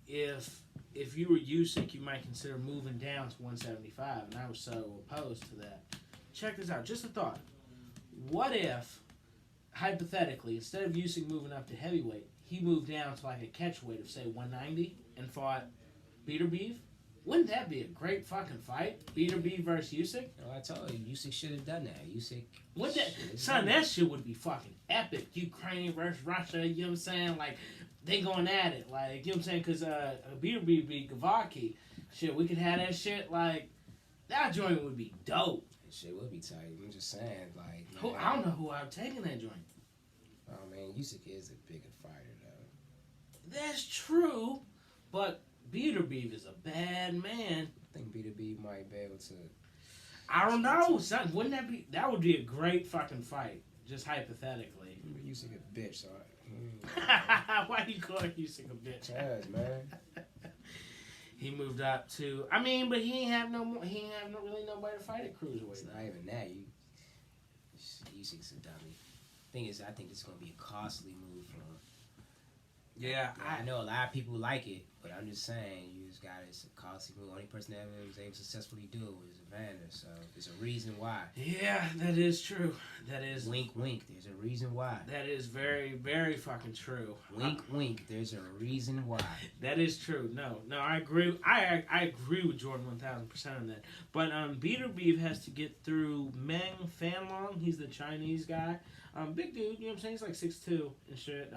if you were Usyk, you might consider moving down to 175, and I was so opposed to that. Check this out. Just a thought. What if, hypothetically, instead of Usyk moving up to heavyweight, he moved down to a catchweight of, say, 190 and fought Beater Beeve? Wouldn't that be a great fucking fight? Beater Beeve versus Usyk? No, I told you, Usyk should have done that. That shit would be fucking epic. Ukraine versus Russia, you know what I'm saying? They going at it. You know what I'm saying? Because Beater Beeve beat Gavaki. Shit, we could have that shit, that joint would be dope. Shit would be tight. I'm just saying, I don't know who I'm taking that joint. Oh, man, Usyk is a bigger fighter, though. That's true, but Beater Beeve is a bad man. I think Beater Beeve might be able to... I don't know, son. Wouldn't that would be a great fucking fight, just hypothetically. Usyk a bitch, so Why you calling Usyk a bitch? Yes, man. He moved up to. I mean, but he ain't have really nobody to fight at cruiserweight. It's not even that. Usyk's a dummy. Thing is, I think it's gonna be a costly move for him. Yeah, I know a lot of people like it, but I'm just saying, it's a costly move. Only person that ever was able to successfully do it was Evander, so there's a reason why. Yeah, that is true. That is... Wink, wink, there's a reason why. That is very, very fucking true. Wink, wink, there's a reason why. That is true. No, I agree. I agree with Jordan 1,000% on that. But Beater Beeve has to get through Meng Fanlong. He's the Chinese guy. Big dude, you know what I'm saying? He's 6'2" and shit.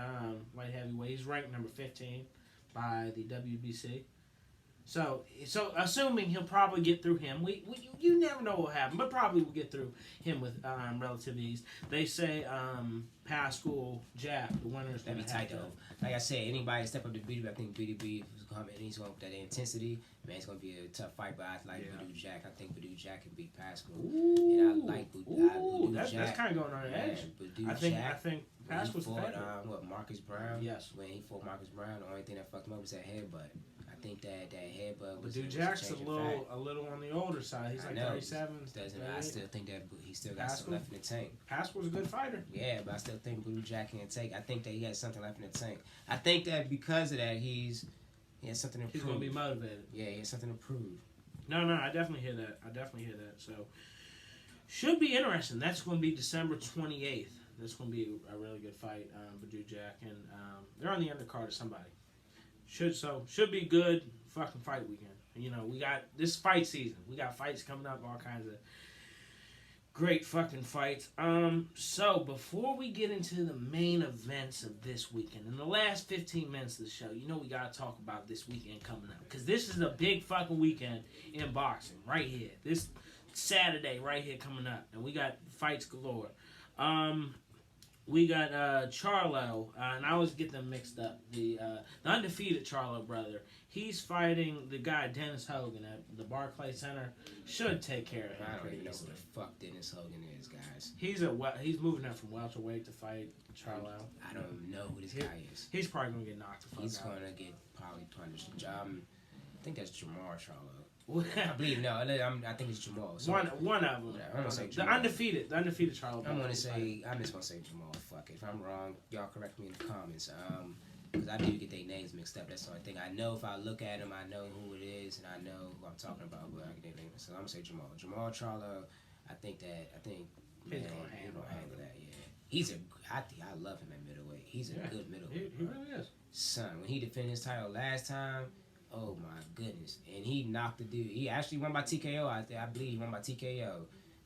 Light heavyweight. He's ranked number 15 by the WBC. So assuming he'll probably get through him, you never know what will happen, but probably we'll get through him with relative ease. They say Pascal Jack, the winner is going to be tight though. Like I said, anybody step up to Beater, I think Beater is going to he's going with that intensity. Man, it's going to be a tough fight, but I like Badou Jack. I think Badou Jack can beat Pascal. And I like Badou Jack. That's kind of going on the edge. I think Pascal's the favorite. Marcus Brown? Yes. When he fought Marcus Brown, the only thing that fucked him up was that headbutt. I think that headbutt was... Badou Jack's a little on the older side. He's 37. I still think that he still got some left in the tank. Pascal's a good fighter. Yeah, but I still think Badou Jack can take. I think that he has something left in the tank. I think that because of that, he has something to prove. He's going to be motivated. Yeah, he has something to prove. No, I definitely hear that. So, should be interesting. That's going to be December 28th. That's going to be a really good fight. Badou Jack, and they're on the undercard of somebody. Should be good fucking fight weekend. You know, we got this fight season. We got fights coming up, all kinds of great fucking fights. So before we get into the main events of this weekend, in the last 15 minutes of the show, you know we gotta talk about this weekend coming up. Because this is a big fucking weekend in boxing, right here. This Saturday, right here coming up. And we got fights galore. We got Charlo, and I always get them mixed up. The undefeated Charlo brother. He's fighting the guy Dennis Hogan at the Barclays Center. Should take care of him. I don't even know who the fuck Dennis Hogan is, guys. He's moving up from welterweight to fight Charlo. I don't know who this guy is. He's probably gonna get knocked the fuck out. He's gonna get probably punished. I think that's Jamal Charlo. I believe no. I think it's Jamal. So one of them. Yeah, I'm gonna say the Jamal. undefeated Charlo. I'm just gonna say Jamal. Fuck it. If I'm wrong, y'all correct me in the comments. Because I do get their names mixed up. That's the only thing. I know if I look at them, I know who it is, and I know who I'm talking about. But I get their names. So I'm gonna say Jamal. Jamal Charlo. I think He's gonna handle that. Yeah. I love him at middleweight. He's a good middleweight. He really is. Son, when he defended his title last time, oh my goodness, and he knocked the dude. He actually won by TKO. I believe he won by TKO.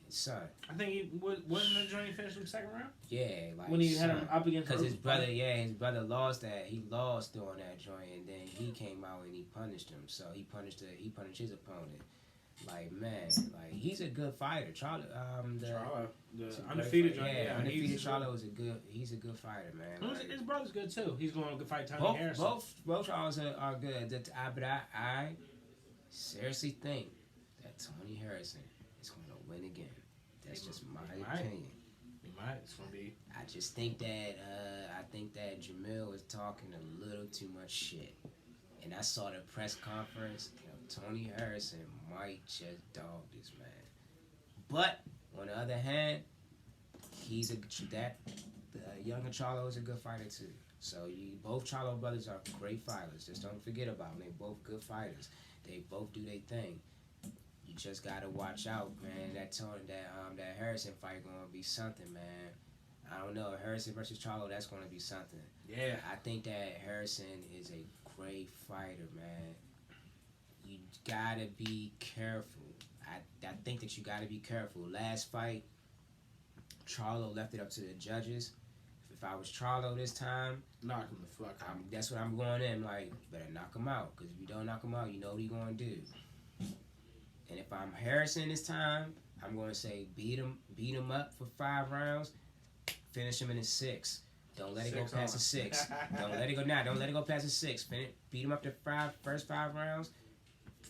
Son, I think he wasn't the joint finished in the second round. Yeah, like when he had him up against because his brother lost that. He lost during that joint, and then he came out and he punished him. So he punished his opponent. Like man, like he's a good fighter. Charlo, the undefeated joint. Yeah, undefeated Charlo is he's a good fighter, man. Like, his brother's good too. He's going to fight Tony Harrison. Both Charlos are good. But I seriously think that Tony Harrison is going to win again. That's just my opinion. He might. It's going to be. I just think that Jamil is talking a little too much shit. And I saw the press conference. Tony Harrison might just dog this man. But on the other hand, younger Charlo is a good fighter too. So both Charlo brothers are great fighters. Just don't forget about them. They both good fighters. They both do their thing. You just gotta watch out, man. That Harrison fight gonna be something, man. I don't know. Harrison versus Charlo, that's gonna be something. Yeah. I think that Harrison is a great fighter, man. You gotta be careful. I think that you gotta be careful. Last fight, Charlo left it up to the judges. If I was Charlo this time, knock him the fuck out. That's what I'm going in. Like, better knock him out. Because if you don't knock him out, you know what he's going to do. And if I'm Harrison this time, I'm going to say beat him up for 5 rounds, finish him in a 6. Don't let it go past a 6. Don't let it go now. Don't let it go past a 6. Beat him up to first 5 rounds,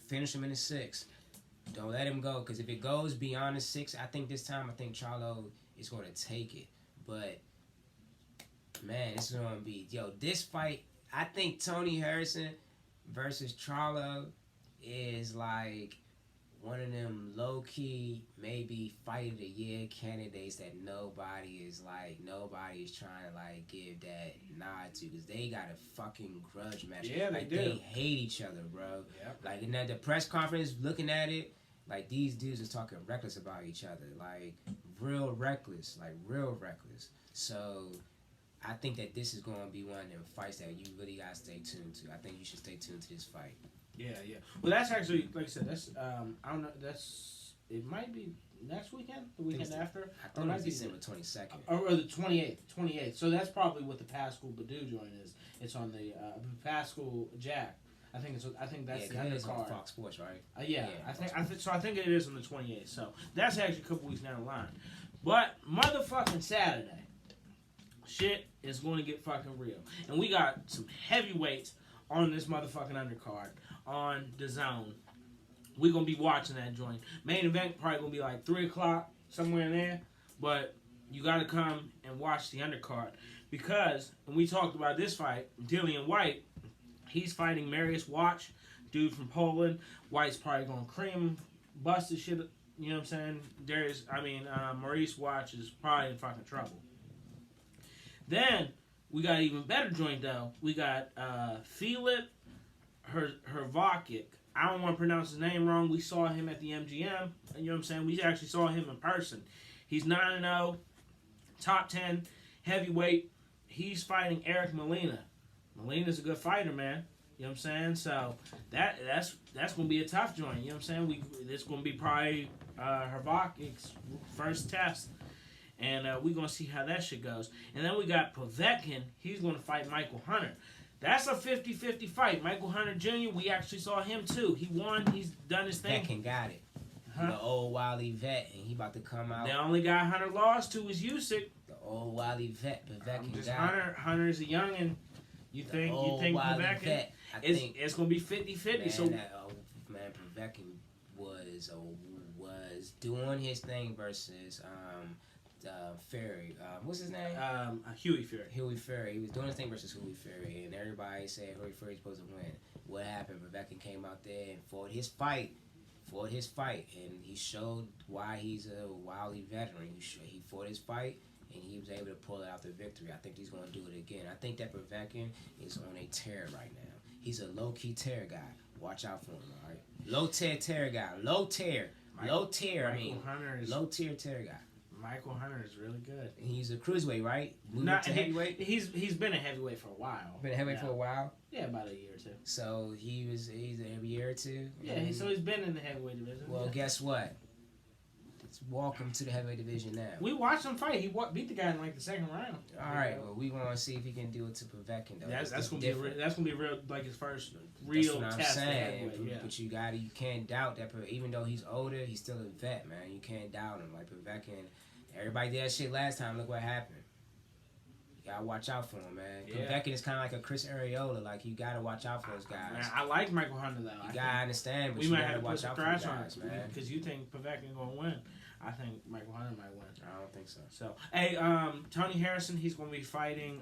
finish him in a 6. Don't let him go, because if it goes beyond a 6, I think Charlo is going to take it. But man, this is going to be this fight. I think Tony Harrison versus Charlo is like one of them low-key, maybe fight of the year candidates that nobody's trying to give that nod to, because they got a fucking grudge match. Yeah, they do. They hate each other, bro. Yep. Like in the press conference, looking at it, like these dudes is talking reckless about each other, like real reckless. So I think that this is going to be one of them fights that you really got to stay tuned to. I think you should stay tuned to this fight. Yeah. Well, that's actually, like I said, that's I don't know. It might be next weekend, the weekend after. I thought it was December 22nd. Or the 28th. So that's probably what the Pascal Badu joint is. It's on the Pascal Jack. I think that's the undercard. It's on Fox Sports, right? I think it is on the 28th. So that's actually a couple weeks down the line. But motherfucking Saturday, shit is going to get fucking real, and we got some heavyweights on this motherfucking undercard on the Zone. We're gonna be watching that joint. Main event probably gonna be like 3:00, somewhere in there. But you gotta come and watch the undercard, because when we talked about this fight, Dillian White, he's fighting Mariusz Watch, dude from Poland. White's probably gonna cream, bust his shit. You know what I'm saying? Maurice Watch is probably in fucking trouble. Then we got an even better joint though. We got Filip Hrvošić. I don't want to pronounce his name wrong. We saw him at the MGM. You know what I'm saying? We actually saw him in person. He's 9-0, top 10 heavyweight. He's fighting Eric Molina. Molina's a good fighter, man. You know what I'm saying? So that's gonna be a tough joint. You know what I'm saying? This gonna be probably Hrvacic's first test, and we're gonna see how that shit goes. And then we got Povetkin. He's gonna fight Michael Hunter. That's a 50-50 fight. Michael Hunter Jr., we actually saw him too. He won. He's done his thing. Povetkin got it. The old wily vet, and he about to come out. The only guy Hunter lost to is Usyk. The old wily vet, Povetkin got Hunter's a youngin'. You think Povetkin? It's gonna be 50-50. Man, So man, Povetkin was doing his thing versus Fury. What's his name? Huey Fury. Huey Fury. He was doing his thing versus Huey Fury, and everybody said Huey Fury's supposed to win. What happened? Povetkin came out there and fought his fight, and he showed why he's a wily veteran. He fought his fight, and he was able to pull out the victory. I think he's going to do it again. I think that Povetkin is on a tear right now. He's a low-key tear guy. Watch out for him, all right? Low-tier guy. Low-tier. Low-tier tear guy. Michael Hunter is really good. He's a cruiserweight, right? Not to heavyweight. He's been a heavyweight for a while. Been a heavyweight for a while? Yeah, about a year or two. So he's a year or two? Yeah, so he's been in the heavyweight division. Well, guess what? Welcome to the heavyweight division now. We watched him fight. He beat the guy in like the second round. All right, well, we want to see if he can do it to Povetkin though. That's gonna be real, like his first real test. That's what I'm saying. But you can't doubt that. Even though he's older, he's still a vet, man. You can't doubt him. Like Povetkin, everybody did that shit last time. Look what happened. You gotta watch out for him, man. Povetkin is kind of like a Chris Areola. Like you gotta watch out for those guys. Man, I like Michael Hunter though. You gotta understand, but we you might gotta have to watch out for those guys, man. Because you think Povetkin gonna win. I think Michael Hunter might win. I don't think so. So, hey, Tony Harrison, he's going to be fighting,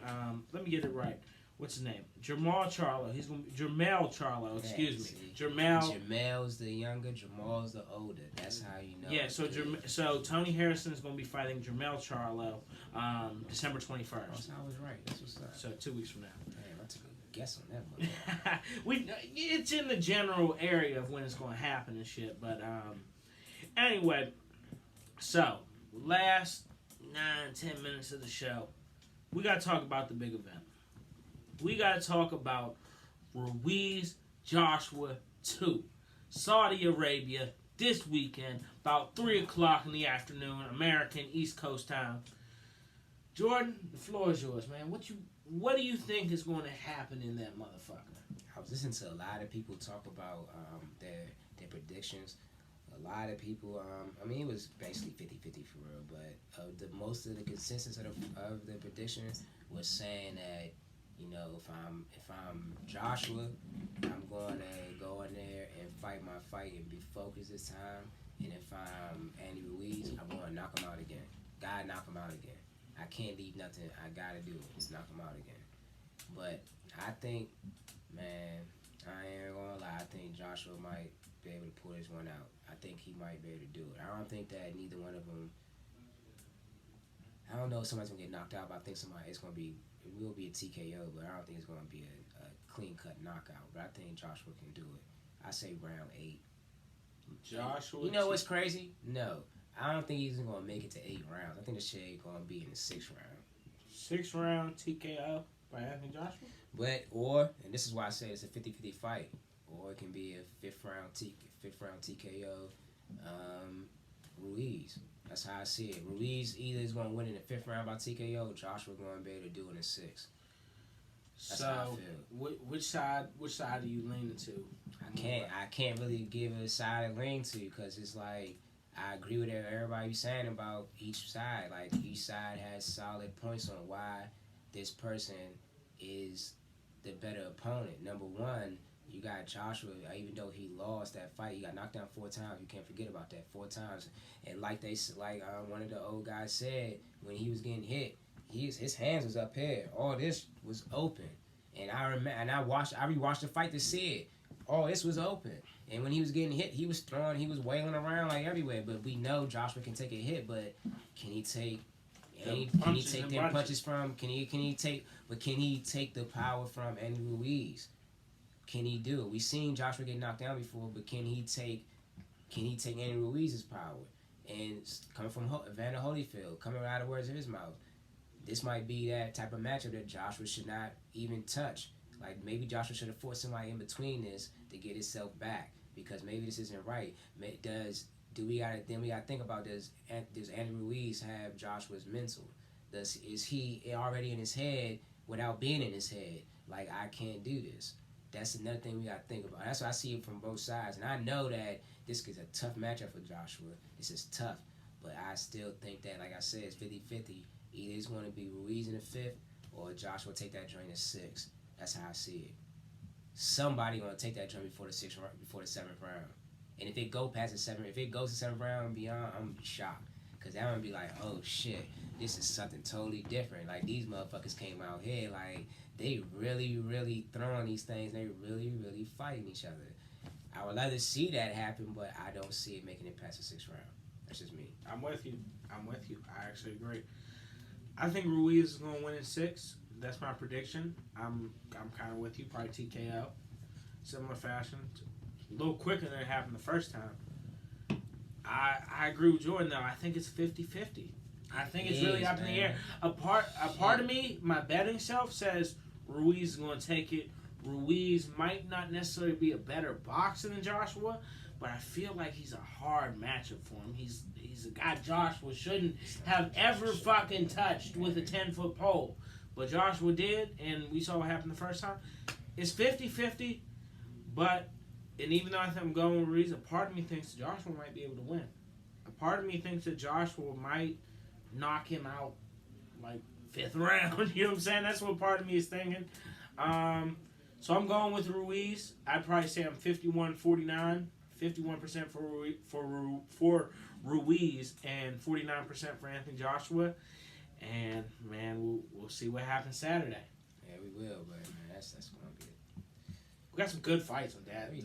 let me get it right. What's his name? Jermall Charlo. He's going to be, Jermell Charlo, excuse me. Jermell's the younger, Jamal's the older. That's how you know. Yeah, so Tony Harrison is going to be fighting Jermell Charlo December 21st. Oh, so I was right. That's what's up. So 2 weeks from now. Damn, I took a guess on that one. It's in the general area of when it's going to happen and shit, but anyway. So, last 9-10 minutes of the show, we got to talk about the big event. We got to talk about RuizVsJoshua 2, Saudi Arabia, this weekend, about 3 o'clock in the afternoon, American East Coast time. Jordan, the floor is yours, man. What do you think is going to happen in that motherfucker? I was listening to a lot of people talk about their predictions. A lot of people, it was basically 50-50 for real, but most of the consensus of the prediction was saying that, you know, if I'm Joshua, I'm going to go in there and fight my fight and be focused this time, and if I'm Andy Ruiz, I'm going to knock him out again. Gotta knock him out again. I can't leave nothing. I gotta do it. Just knock him out again. But I think, man, I ain't gonna lie, I think Joshua might be able to pull this one out. I think he might be able to do it. I don't think that neither one of them. I don't know if somebody's gonna get knocked out, but I think it will be a TKO, but I don't think it's gonna be a clean cut knockout. But I think Joshua can do it. I say round 8. Joshua. You know what's crazy? No, I don't think he's gonna make it to 8 rounds. I think the shit gonna be in the 6th round. 6th round TKO by Anthony Joshua. And this is why I say it's a 50-50 fight, or it can be a 5th round TKO. Ruiz. That's how I see it. Ruiz either is going to win in the 5th round by TKO, or Joshua going to be able to do it in the 6th. That's how I feel. Which side are you leaning to? I can't really give a side to lean to, because it's like I agree with everybody saying about each side. Like each side has solid points on why this person is the better opponent. Number one, you got Joshua, even though he lost that fight, he got knocked down 4 times. You can't forget about that, 4 times. And like one of the old guys said, when he was getting hit, his hands was up here. All this was open. And I rewatched the fight to see it. All this was open. And when he was getting hit, he was wailing around like everywhere. But we know Joshua can take a hit, but can he take them punches from? Can he take the power from Andy Ruiz? Can he do it? We've seen Joshua get knocked down before, but can he take Andy Ruiz's power? And coming from Evander Holyfield, coming out of words of his mouth, this might be that type of matchup that Joshua should not even touch. Like maybe Joshua should have forced somebody in between this to get himself back because maybe this isn't right. We gotta think about does Andy Ruiz have Joshua's mental? Is he already in his head without being in his head? Like I can't do this. That's another thing we gotta think about. That's why I see it from both sides, and I know that this is a tough matchup for Joshua. This is tough, but I still think that, like I said, it's 50-50. Either it's going to be Ruiz in the 5th, or Joshua take that joint in 6. That's how I see it. Somebody gonna take that joint before the 7th round. And if it goes to 7th round and beyond, I'm gonna be shocked. Cause that would be like, oh shit, this is something totally different. Like these motherfuckers came out here, like they really, really throwing these things. They really, really fighting each other. I would love to see that happen, but I don't see it making it past the 6th round. That's just me. I'm with you. I actually agree. I think Ruiz is gonna win in 6. That's my prediction. I'm kind of with you. Probably TKO, similar fashion, a little quicker than it happened the first time. I agree with Jordan though. I think it's 50-50. I think it's really up in the air. A part of me, my betting self says Ruiz is going to take it. Ruiz might not necessarily be a better boxer than Joshua, but I feel like he's a hard matchup for him. He's a guy Joshua shouldn't have ever fucking touched with a 10-foot pole. But Joshua did, and we saw what happened the first time. It's 50-50, but, and even though I think I'm going with Ruiz, a part of me thinks Joshua might be able to win. A part of me thinks that Joshua might knock him out, like, 5th round. You know what I'm saying? That's what part of me is thinking. So I'm going with Ruiz. I'd probably say I'm 51-49. 51% for Ruiz and 49% for Anthony Joshua. And man, we'll see what happens Saturday. Yeah, we will, but man, that's gonna be it. We got some good fights on that. We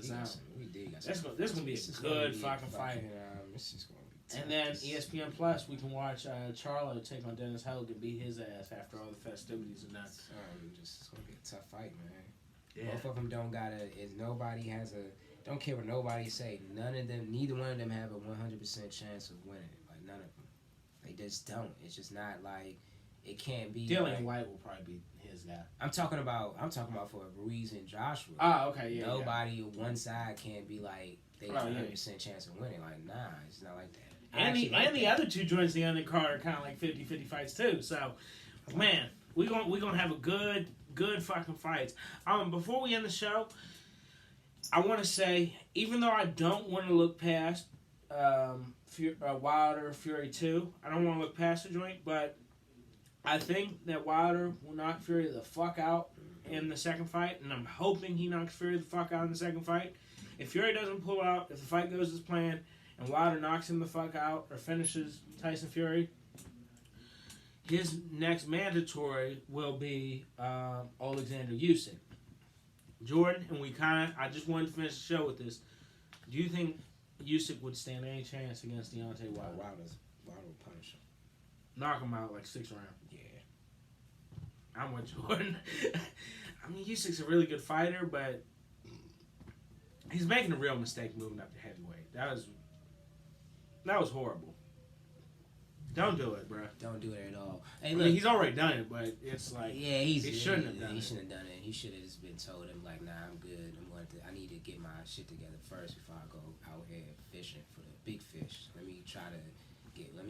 did. This gonna be a good fucking fight. This is gonna be tough. And then ESPN Plus, we can watch Charlo take on Dennis Hogan, beat his ass after all the festivities and that. It's gonna be a tough fight, man. Yeah. Both of them don't care what nobody say. Neither one of them have a 100% chance of winning. Like none of them. They just don't. It's just not like it can't be. Dillian White will probably be his guy. I'm talking about for Ruiz and Joshua. Oh, okay, yeah. Nobody on one side can't be like they have a 100% chance of winning. Like nah, it's not like that. And the other two joints the undercard are kind of like 50-50 fights too. So, man, we gonna have a good fucking fights. Before we end the show, I want to say, even though I don't want to look past Wilder Fury 2, I don't want to look past the joint, but I think that Wilder will knock Fury the fuck out in the second fight, and I'm hoping he knocks Fury the fuck out in the second fight. If Fury doesn't pull out, if the fight goes as planned, and Wilder knocks him the fuck out or finishes Tyson Fury, his next mandatory will be Alexander Usyk. Jordan, and I just wanted to finish the show with this. Do you think Usyk would stand any chance against Deontay Wilder? Wilder will punish him. Knock him out like 6th round. Yeah. I'm with Jordan. I mean, Usyk's a really good fighter, but he's making a real mistake moving up to heavyweight. That was horrible. Don't do it, bro. Don't do it at all. Hey, look, he's already done it, but it's like he shouldn't have done it. He shouldn't have done it. He should have just been told him like, nah, I'm good. I need to get my shit together first before I go out here fishing for the big fish. Let me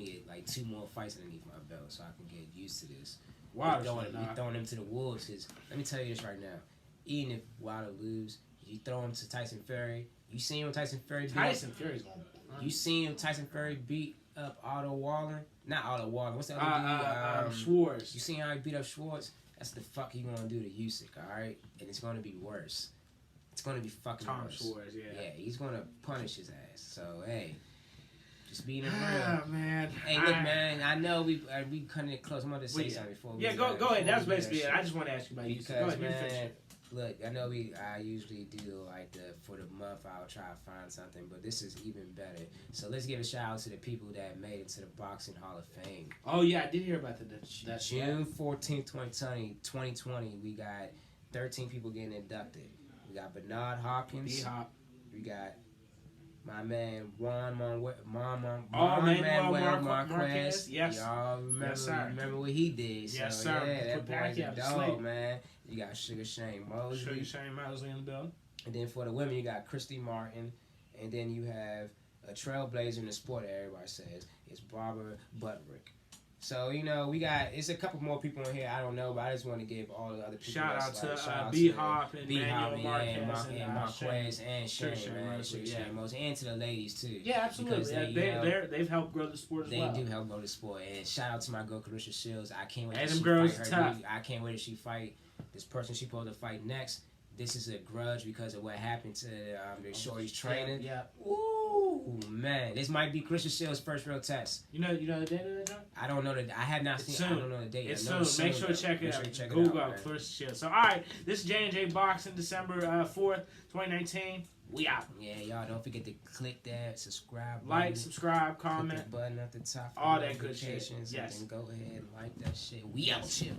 get like 2 more fights underneath my belt so I can get used to this. Wilder's throwing him to the wolves. Let me tell you this right now. Even if Wilder lose, you throw him to Tyson Fury. You seen him Tyson Fury beat up Otto Warren? Not Otto Warren. What's that other dude? Schwartz. You seen how he beat up Schwartz? That's the fuck he gonna do to Usyk, alright? And it's gonna be worse. It's gonna be fucking worse. Schwartz, yeah. Yeah, he's gonna punish his ass. So, hey, just being real. Ah, man. Hey, look, man, I know we cutting it close. I'm gonna say something before we go ahead. That's basically it. I just want to ask you about Usyk. Go ahead, man, look, I know I usually do like for the month I'll try to find something, but this is even better. So let's give a shout out to the people that made it to the Boxing Hall of Fame. Oh yeah, I did hear about that. June 14th, 2020, we got 13 people getting inducted. We got Bernard Hopkins. B-Hop. We got My man Manuel Marquez. Marquez. Yes. Y'all remember what he did. Yes, so, sir. Yeah, that Put boy's a Pacquiao to dog, sleep. man. You got Sugar Shane Mosley. In the building. And then for the women, you got Christy Martin. And then you have a trailblazer in the sport that everybody says. It's Barbara Butterick. So, it's a couple more people in here. I don't know, but I just want to give all the other people. Shout out to B-Hop and Manuel Marquez and Marquez and Shane, man. Shane Mosley. And to the ladies, too. Yeah, absolutely. They've helped grow the sport as well. They do help grow the sport. And shout out to my girl, Carissa Shields. I can't wait to see her tough. I can't wait to she fight this person she's supposed to fight next. This is a grudge because of what happened to the shorty's training. Yeah. Ooh, man. This might be Carissa Shields' first real test. You know the date of that, John? I don't know I have not seen. I don't know the date. It's soon. Make sure to check it out. Google Carissa Shields. So, all right. This is J&J Boxing, December 4th, 2019. We out. Yeah, y'all don't forget to click that subscribe button. Like, subscribe, comment. Click the button at the top. All that good shit. Yes. And then go ahead and like that shit. We out here.